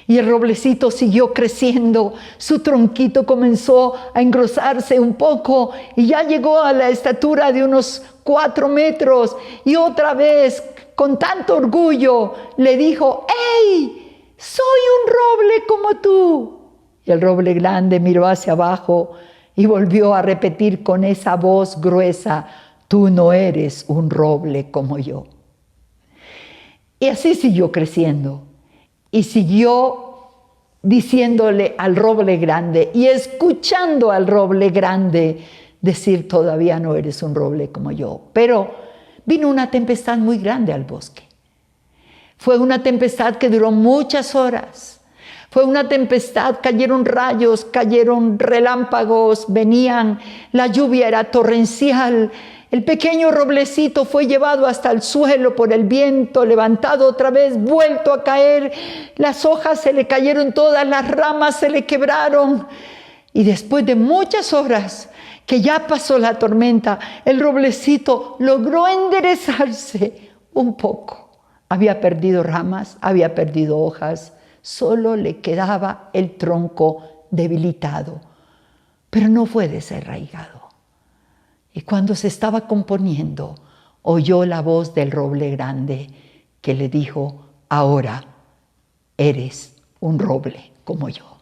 Y el roblecito siguió creciendo, su tronquito comenzó a engrosarse un poco y ya llegó a la estatura de unos 4 metros. Y otra vez, con tanto orgullo, le dijo: ¡Ey! ¡Soy un roble como tú! Y el roble grande miró hacia abajo y volvió a repetir con esa voz gruesa: tú no eres un roble como yo. Y así siguió creciendo y siguió diciéndole al roble grande y escuchando al roble grande decir: todavía no eres un roble como yo. Pero vino una tempestad muy grande al bosque. Fue una tempestad que duró muchas horas. Fue una tempestad, cayeron rayos, cayeron relámpagos, la lluvia era torrencial. El pequeño roblecito fue llevado hasta el suelo por el viento, levantado otra vez, vuelto a caer. Las hojas se le cayeron todas, las ramas se le quebraron. Y después de muchas horas que ya pasó la tormenta, el roblecito logró enderezarse un poco. Había perdido ramas, había perdido hojas, solo le quedaba el tronco debilitado, pero no fue desarraigado. Y cuando se estaba componiendo, oyó la voz del roble grande que le dijo: ahora eres un roble como yo.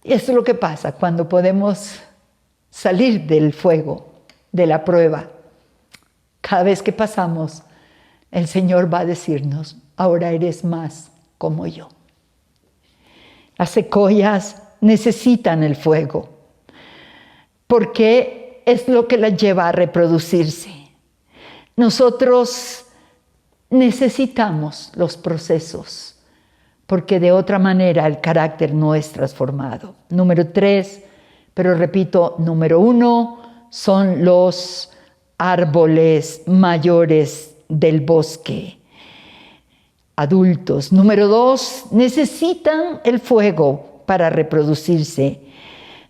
Y eso es lo que pasa cuando podemos salir del fuego, de la prueba. Cada vez que pasamos, el Señor va a decirnos: ahora eres más como yo. Las secoyas necesitan el fuego, porque es lo que las lleva a reproducirse. Nosotros necesitamos los procesos, porque de otra manera el carácter no es transformado. Número 3, pero repito, número 1, son los árboles mayores del bosque, adultos. Número 2, necesitan el fuego para reproducirse.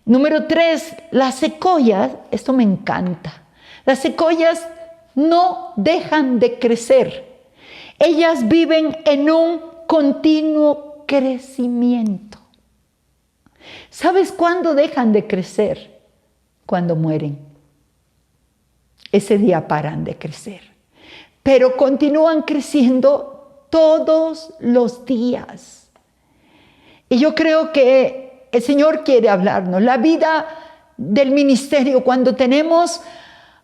Número 3, las secoyas, esto me encanta, las secoyas no dejan de crecer. Ellas viven en un continuo crecimiento. ¿Sabes cuándo dejan de crecer? Cuando mueren. Ese día paran de crecer, pero continúan creciendo todos los días. Y yo creo que el Señor quiere hablarnos. La vida del ministerio, cuando tenemos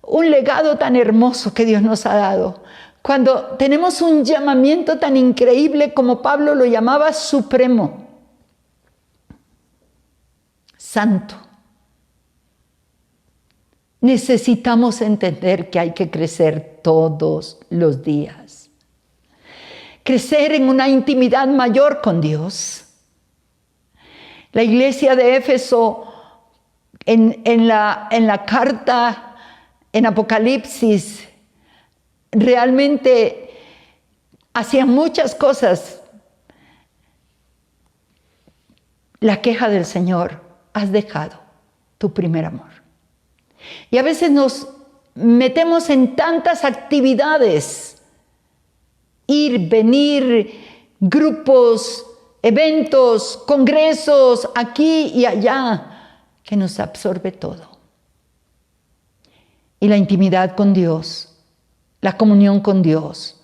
un legado tan hermoso que Dios nos ha dado, cuando tenemos un llamamiento tan increíble como Pablo lo llamaba supremo, santo, necesitamos entender que hay que crecer todos los días. Crecer en una intimidad mayor con Dios. La iglesia de Éfeso, en la carta, en Apocalipsis, realmente hacían muchas cosas. La queja del Señor: has dejado tu primer amor. Y a veces nos metemos en tantas actividades, ir, venir, grupos, eventos, congresos, aquí y allá, que nos absorbe todo. Y la intimidad con Dios, la comunión con Dios,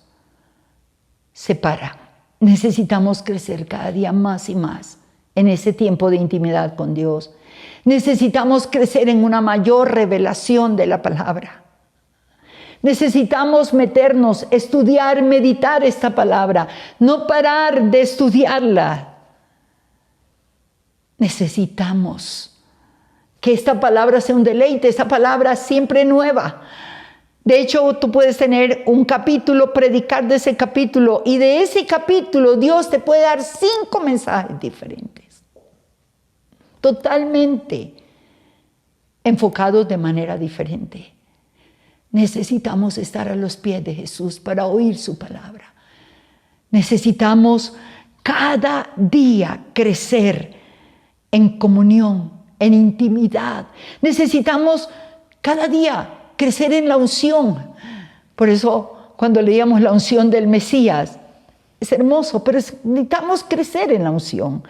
se para. Necesitamos crecer cada día más y más en ese tiempo de intimidad con Dios. Necesitamos crecer en una mayor revelación de la palabra. Necesitamos meternos, estudiar, meditar esta palabra, no parar de estudiarla. Necesitamos que esta palabra sea un deleite, esta palabra siempre nueva. De hecho, tú puedes tener un capítulo, predicar de ese capítulo, y de ese capítulo Dios te puede dar 5 mensajes diferentes, totalmente enfocados de manera diferente. Necesitamos estar a los pies de Jesús para oír su palabra. Necesitamos cada día crecer en comunión, en intimidad. Necesitamos cada día crecer en la unción. Por eso, cuando leíamos la unción del Mesías, es hermoso, pero necesitamos crecer en la unción.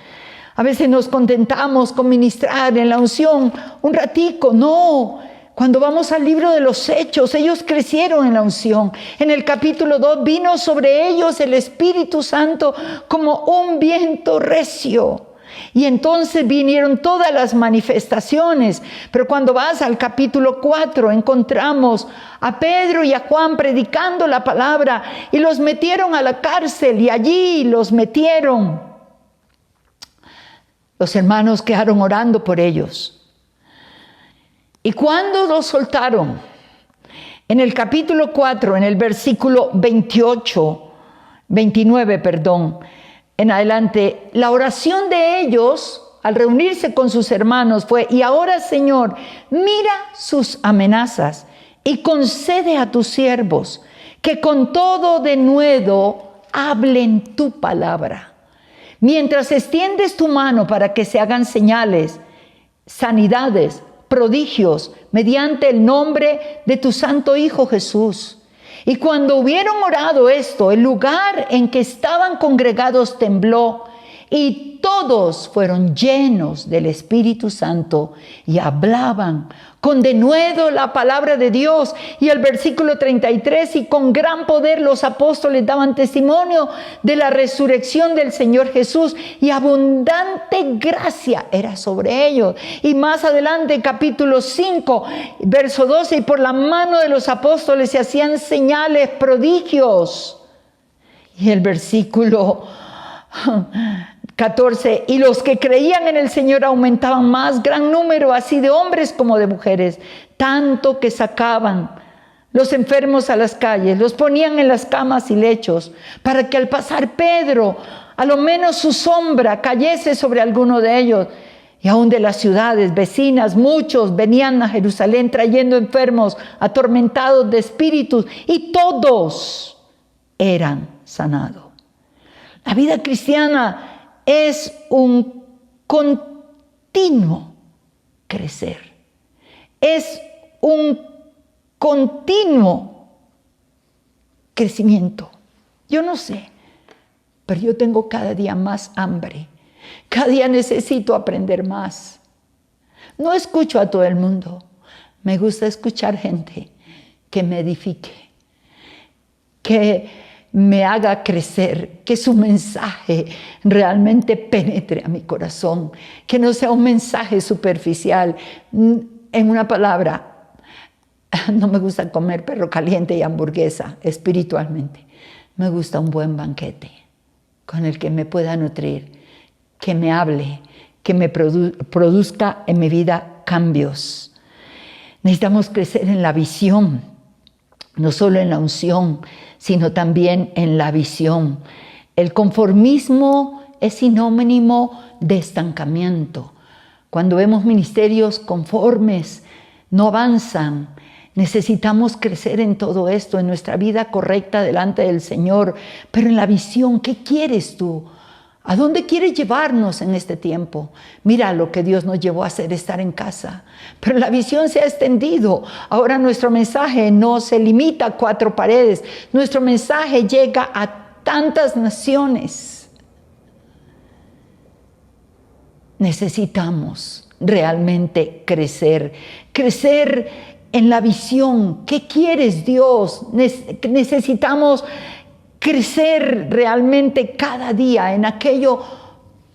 A veces nos contentamos con ministrar en la unción un ratico. No, cuando vamos al libro de los Hechos, ellos crecieron en la unción. En el capítulo 2 vino sobre ellos el Espíritu Santo como un viento recio. Y entonces vinieron todas las manifestaciones. Pero cuando vas al capítulo 4, encontramos a Pedro y a Juan predicando la palabra, y los metieron a la cárcel, y allí los metieron. Los hermanos quedaron orando por ellos. Y cuando los soltaron, en el capítulo 4, en el versículo 29, en adelante, la oración de ellos al reunirse con sus hermanos fue: y ahora, Señor, mira sus amenazas y concede a tus siervos que con todo denuedo hablen tu palabra, mientras extiendes tu mano para que se hagan señales, sanidades, prodigios, mediante el nombre de tu santo Hijo Jesús. Y cuando hubieron orado esto, el lugar en que estaban congregados tembló, y todos fueron llenos del Espíritu Santo y hablaban con denuedo la palabra de Dios. Y el versículo 33, y con gran poder los apóstoles daban testimonio de la resurrección del Señor Jesús, y abundante gracia era sobre ellos. Y más adelante, capítulo 5, verso 12, y por la mano de los apóstoles se hacían señales, prodigios. Y el versículo 14, y los que creían en el Señor aumentaban más, gran número, así de hombres como de mujeres, tanto que sacaban los enfermos a las calles, los ponían en las camas y lechos, para que al pasar Pedro, a lo menos su sombra cayese sobre alguno de ellos. Y aún de las ciudades vecinas, muchos venían a Jerusalén trayendo enfermos, atormentados de espíritus, y todos eran sanados. La vida cristiana es un continuo crecer. Es un continuo crecimiento. Yo no sé, pero yo tengo cada día más hambre. Cada día necesito aprender más. No escucho a todo el mundo. Me gusta escuchar gente que me edifique, que me haga crecer, que su mensaje realmente penetre a mi corazón, que no sea un mensaje superficial. En una palabra, no me gusta comer perro caliente y hamburguesa espiritualmente. Me gusta un buen banquete con el que me pueda nutrir, que me hable, que me produzca en mi vida cambios. Necesitamos crecer en la visión, no solo en la unción, sino también en la visión. El conformismo es sinónimo de estancamiento. Cuando vemos ministerios conformes, no avanzan. Necesitamos crecer en todo esto, en nuestra vida correcta delante del Señor. Pero en la visión, ¿qué quieres tú? ¿A dónde quieres llevarnos en este tiempo? Mira lo que Dios nos llevó a hacer, estar en casa. Pero la visión se ha extendido. Ahora nuestro mensaje no se limita a 4 paredes. Nuestro mensaje llega a tantas naciones. Necesitamos realmente crecer. Crecer en la visión. ¿Qué quieres, Dios? Necesitamos crecer realmente cada día en aquello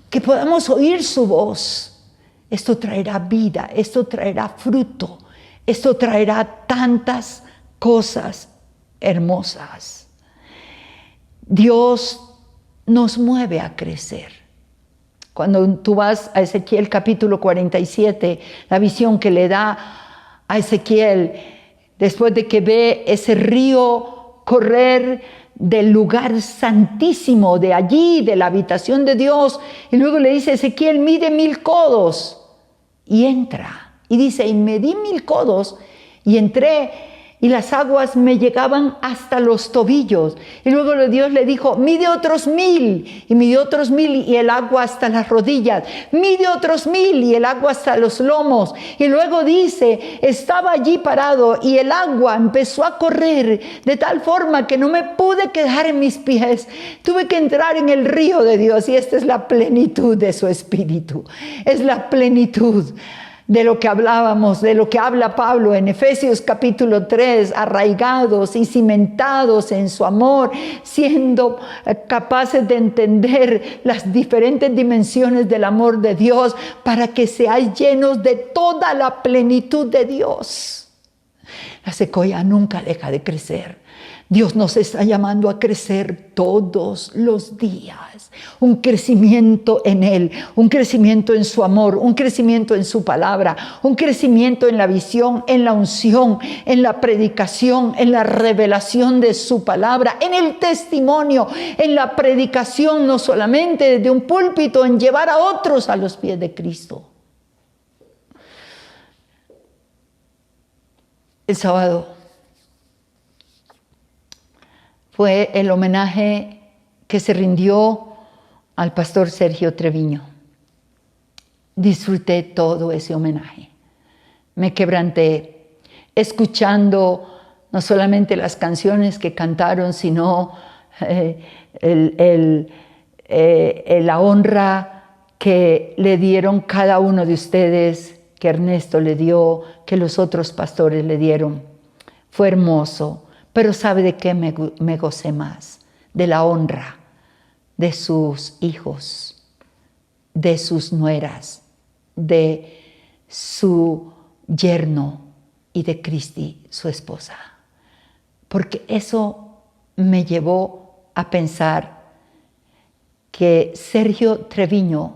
que podamos oír su voz. Esto traerá vida, esto traerá fruto, esto traerá tantas cosas hermosas. Dios nos mueve a crecer. Cuando tú vas a Ezequiel capítulo 47, la visión que le da a Ezequiel después de que ve ese río correr del lugar santísimo, de allí, de la habitación de Dios. Y luego le dice: Ezequiel, mide 1000 codos. Y entra. Y dice: y medí 1000 codos. Y entré, y las aguas me llegaban hasta los tobillos. Y luego Dios le dijo: mide otros 1000. Y midió otros 1000, y el agua hasta las rodillas. Mide otros 1000, y el agua hasta los lomos. Y luego dice: estaba allí parado, y el agua empezó a correr de tal forma que no me pude quedar en mis pies. Tuve que entrar en el río de Dios. Y esta es la plenitud de su espíritu. Es la plenitud. de lo que hablábamos, de lo que habla Pablo en Efesios capítulo 3, arraigados y cimentados en su amor, siendo capaces de entender las diferentes dimensiones del amor de Dios para que seáis llenos de toda la plenitud de Dios. La secoya nunca deja de crecer. Dios nos está llamando a crecer todos los días. Un crecimiento en Él, un crecimiento en su amor, un crecimiento en su palabra, un crecimiento en la visión, en la unción, en la predicación, en la revelación de su palabra, en el testimonio, en la predicación, no solamente desde un púlpito, en llevar a otros a los pies de Cristo. El sábado fue el homenaje que se rindió al pastor Sergio Treviño. Disfruté todo ese homenaje. Me quebranté escuchando no solamente las canciones que cantaron, sino la honra que le dieron cada uno de ustedes, que Ernesto le dio, que los otros pastores le dieron. Fue hermoso. Pero ¿sabe de qué me gocé más? De la honra de sus hijos, de sus nueras, de su yerno y de Cristi, su esposa. Porque eso me llevó a pensar que Sergio Treviño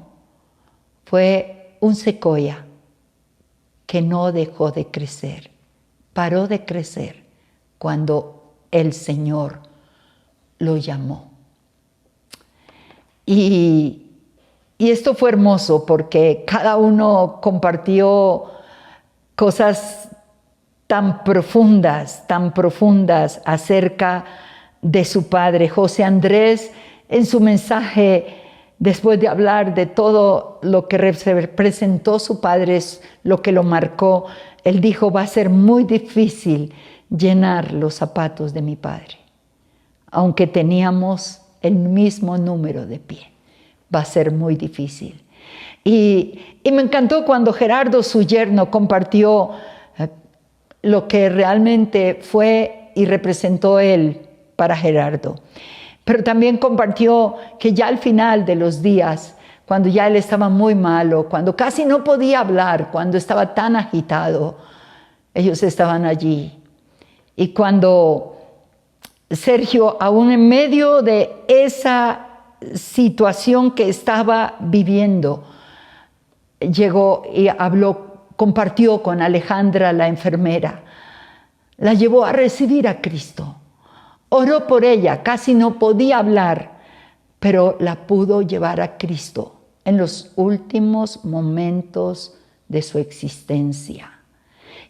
fue un secoya que no dejó de crecer, paró de crecer cuando el Señor lo llamó. Y esto fue hermoso porque cada uno compartió cosas tan profundas acerca de su padre. José Andrés, en su mensaje, después de hablar de todo lo que representó su padre, lo que lo marcó, él dijo: va a ser muy difícil llenar los zapatos de mi padre, aunque teníamos el mismo número de pie. Va a ser muy difícil. Y me encantó cuando Gerardo, su yerno, compartió lo que realmente fue y representó él para Gerardo. Pero también compartió que ya al final de los días, cuando ya él estaba muy malo, cuando casi no podía hablar, cuando estaba tan agitado, ellos estaban allí. Y cuando Sergio, aún en medio de esa situación que estaba viviendo, llegó y habló, compartió con Alejandra, la enfermera, la llevó a recibir a Cristo, oró por ella, casi no podía hablar, pero la pudo llevar a Cristo en los últimos momentos de su existencia.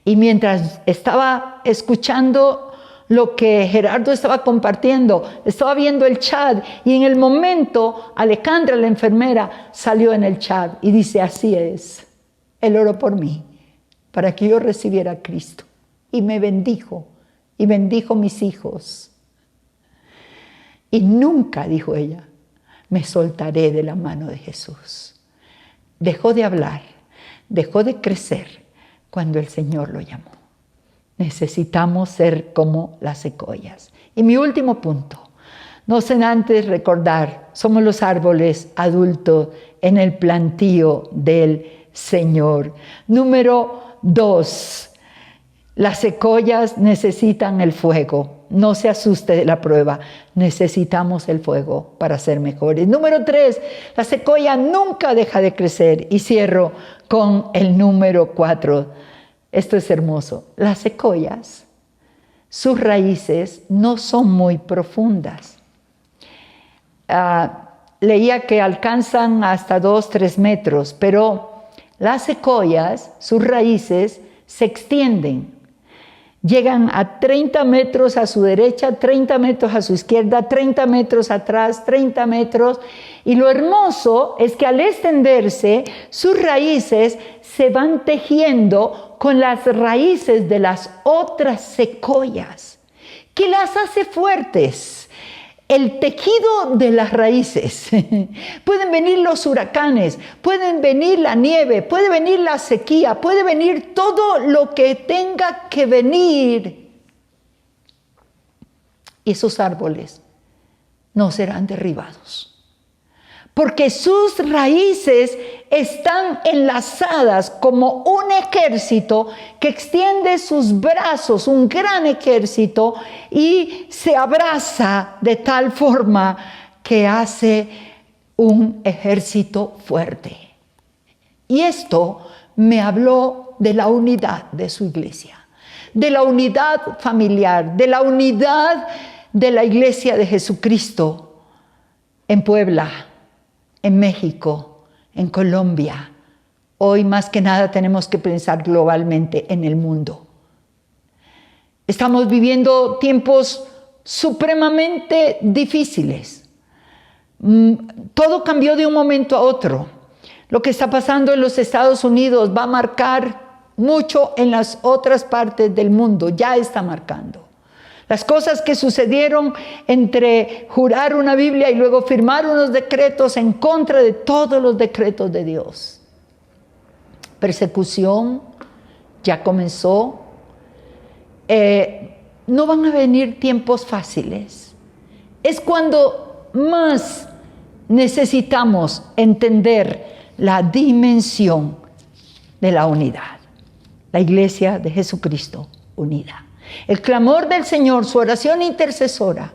Y mientras estaba escuchando lo que Gerardo estaba compartiendo, estaba viendo el chat, y en el momento Alejandra, la enfermera, salió en el chat y dice: así es, él oró por mí para que yo recibiera a Cristo, y me bendijo, y bendijo mis hijos. Y nunca, dijo ella, me soltaré de la mano de Jesús. Dejó de hablar, dejó de crecer cuando el Señor lo llamó. Necesitamos ser como las secoyas. Y mi último punto, no sin antes recordar, somos los árboles adultos en el plantío del Señor. Número 2, las secoyas necesitan el fuego. No se asuste de la prueba, necesitamos el fuego para ser mejores. Número 3, la secoya nunca deja de crecer. Y cierro con el número 4. Esto es hermoso. Las secoyas, sus raíces no son muy profundas. Leía que alcanzan hasta 2-3 metros, pero las secoyas, sus raíces se extienden. Llegan a 30 metros a su derecha, 30 metros a su izquierda, 30 metros atrás, 30 metros. Y lo hermoso es que al extenderse, sus raíces se van tejiendo con las raíces de las otras secoyas, que las hace fuertes. el tejido de las raíces. Pueden venir los huracanes, pueden venir la nieve, puede venir la sequía, puede venir todo lo que tenga que venir. Y esos árboles no serán derribados, porque sus raíces están enlazadas como un ejército que extiende sus brazos, un gran ejército, y se abraza de tal forma que hace un ejército fuerte. Y esto me habló de la unidad de su iglesia, de la unidad familiar, de la unidad de la iglesia de Jesucristo en Puebla, en México, en Colombia. Hoy más que nada tenemos que pensar globalmente en el mundo. Estamos viviendo tiempos supremamente difíciles. Todo cambió de un momento a otro. Lo que está pasando en los Estados Unidos va a marcar mucho en las otras partes del mundo, ya está marcando. Las cosas que sucedieron entre jurar una Biblia y luego firmar unos decretos en contra de todos los decretos de Dios. Persecución ya comenzó. No van a venir tiempos fáciles. Es cuando más necesitamos entender la dimensión de la unidad. La iglesia de Jesucristo unida. El clamor del Señor, su oración intercesora,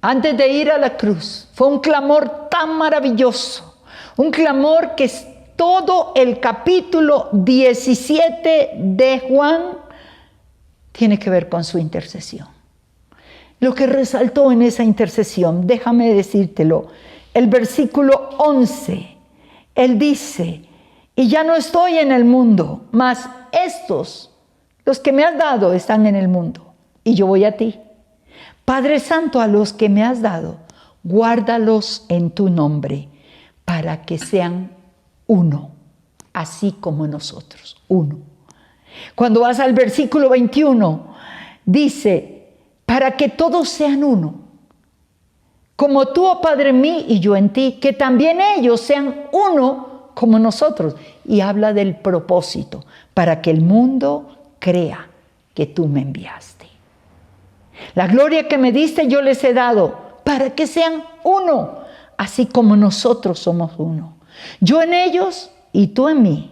antes de ir a la cruz, fue un clamor tan maravilloso, un clamor que es todo el capítulo 17 de Juan tiene que ver con su intercesión. Lo que resaltó en esa intercesión, déjame decírtelo, el versículo 11, él dice, y ya no estoy en el mundo, mas estos, los que me has dado, están en el mundo, y yo voy a ti. Padre Santo, a los que me has dado, guárdalos en tu nombre, para que sean uno, así como nosotros, uno. Cuando vas al versículo 21, dice, para que todos sean uno, como tú, oh Padre, en mí y yo en ti, que también ellos sean uno como nosotros. Y habla del propósito, para que el mundo crea que tú me enviaste. La gloria que me diste yo les he dado, para que sean uno, así como nosotros somos uno. Yo en ellos y tú en mí,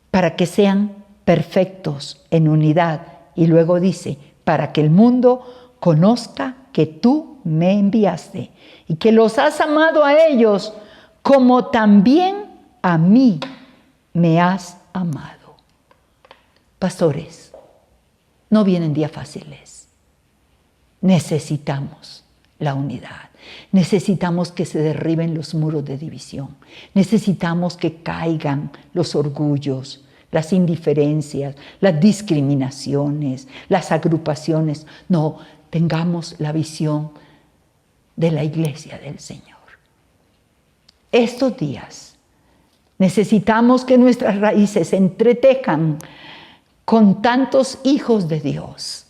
para que sean perfectos en unidad. Y luego dice, para que el mundo conozca que tú me enviaste y que los has amado a ellos como también a mí me has amado. Pastores, no vienen días fáciles. Necesitamos la unidad. Necesitamos que se derriben los muros de división. Necesitamos que caigan los orgullos, las indiferencias, las discriminaciones, las agrupaciones. No, tengamos la visión de la iglesia del Señor. Estos días necesitamos que nuestras raíces se entretejan con tantos hijos de Dios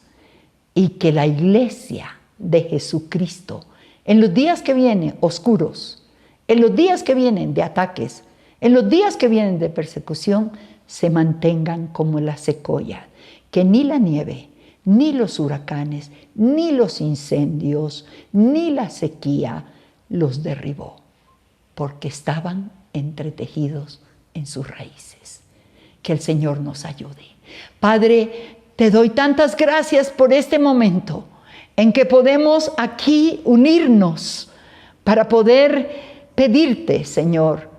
y que la iglesia de Jesucristo, en los días que vienen oscuros, en los días que vienen de ataques, en los días que vienen de persecución, se mantengan como la secoya, que ni la nieve, ni los huracanes, ni los incendios, ni la sequía los derribó, porque estaban entretejidos en sus raíces. Que el Señor nos ayude. Padre, te doy tantas gracias por este momento en que podemos aquí unirnos para poder pedirte, Señor,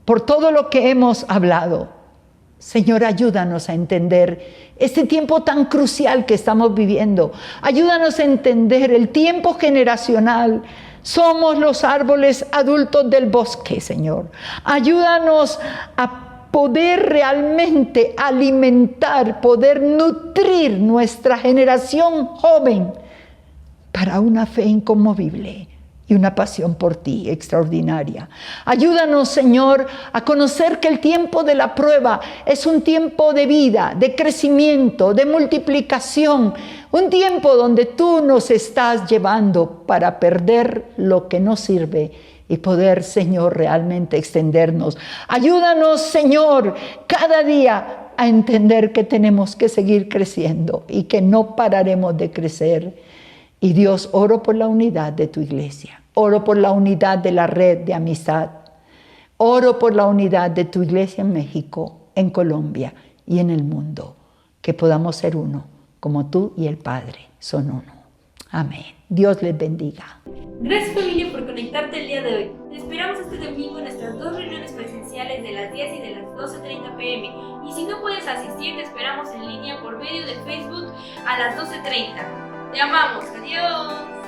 por todo lo que hemos hablado. Señor, ayúdanos a entender este tiempo tan crucial que estamos viviendo. Ayúdanos a entender el tiempo generacional. Somos los árboles adultos del bosque, Señor. Ayúdanos a poder realmente alimentar, poder nutrir nuestra generación joven para una fe inconmovible, y una pasión por ti extraordinaria. Ayúdanos, Señor, a conocer que el tiempo de la prueba es un tiempo de vida, de crecimiento, de multiplicación, un tiempo donde tú nos estás llevando para perder lo que no sirve y poder, Señor, realmente extendernos. Ayúdanos, Señor, cada día a entender que tenemos que seguir creciendo y que no pararemos de crecer. Y Dios, oro por la unidad de tu iglesia, oro por la unidad de la red de amistad, oro por la unidad de tu iglesia en México, en Colombia y en el mundo, que podamos ser uno, como tú y el Padre son uno. Amén. Dios les bendiga. Gracias, familia, por conectarte el día de hoy. Te esperamos este domingo en nuestras 2 reuniones presenciales de las 10 y de las 12:30 p.m. Y si no puedes asistir, te esperamos en línea por medio de Facebook a las 12:30. Te amamos. Adiós.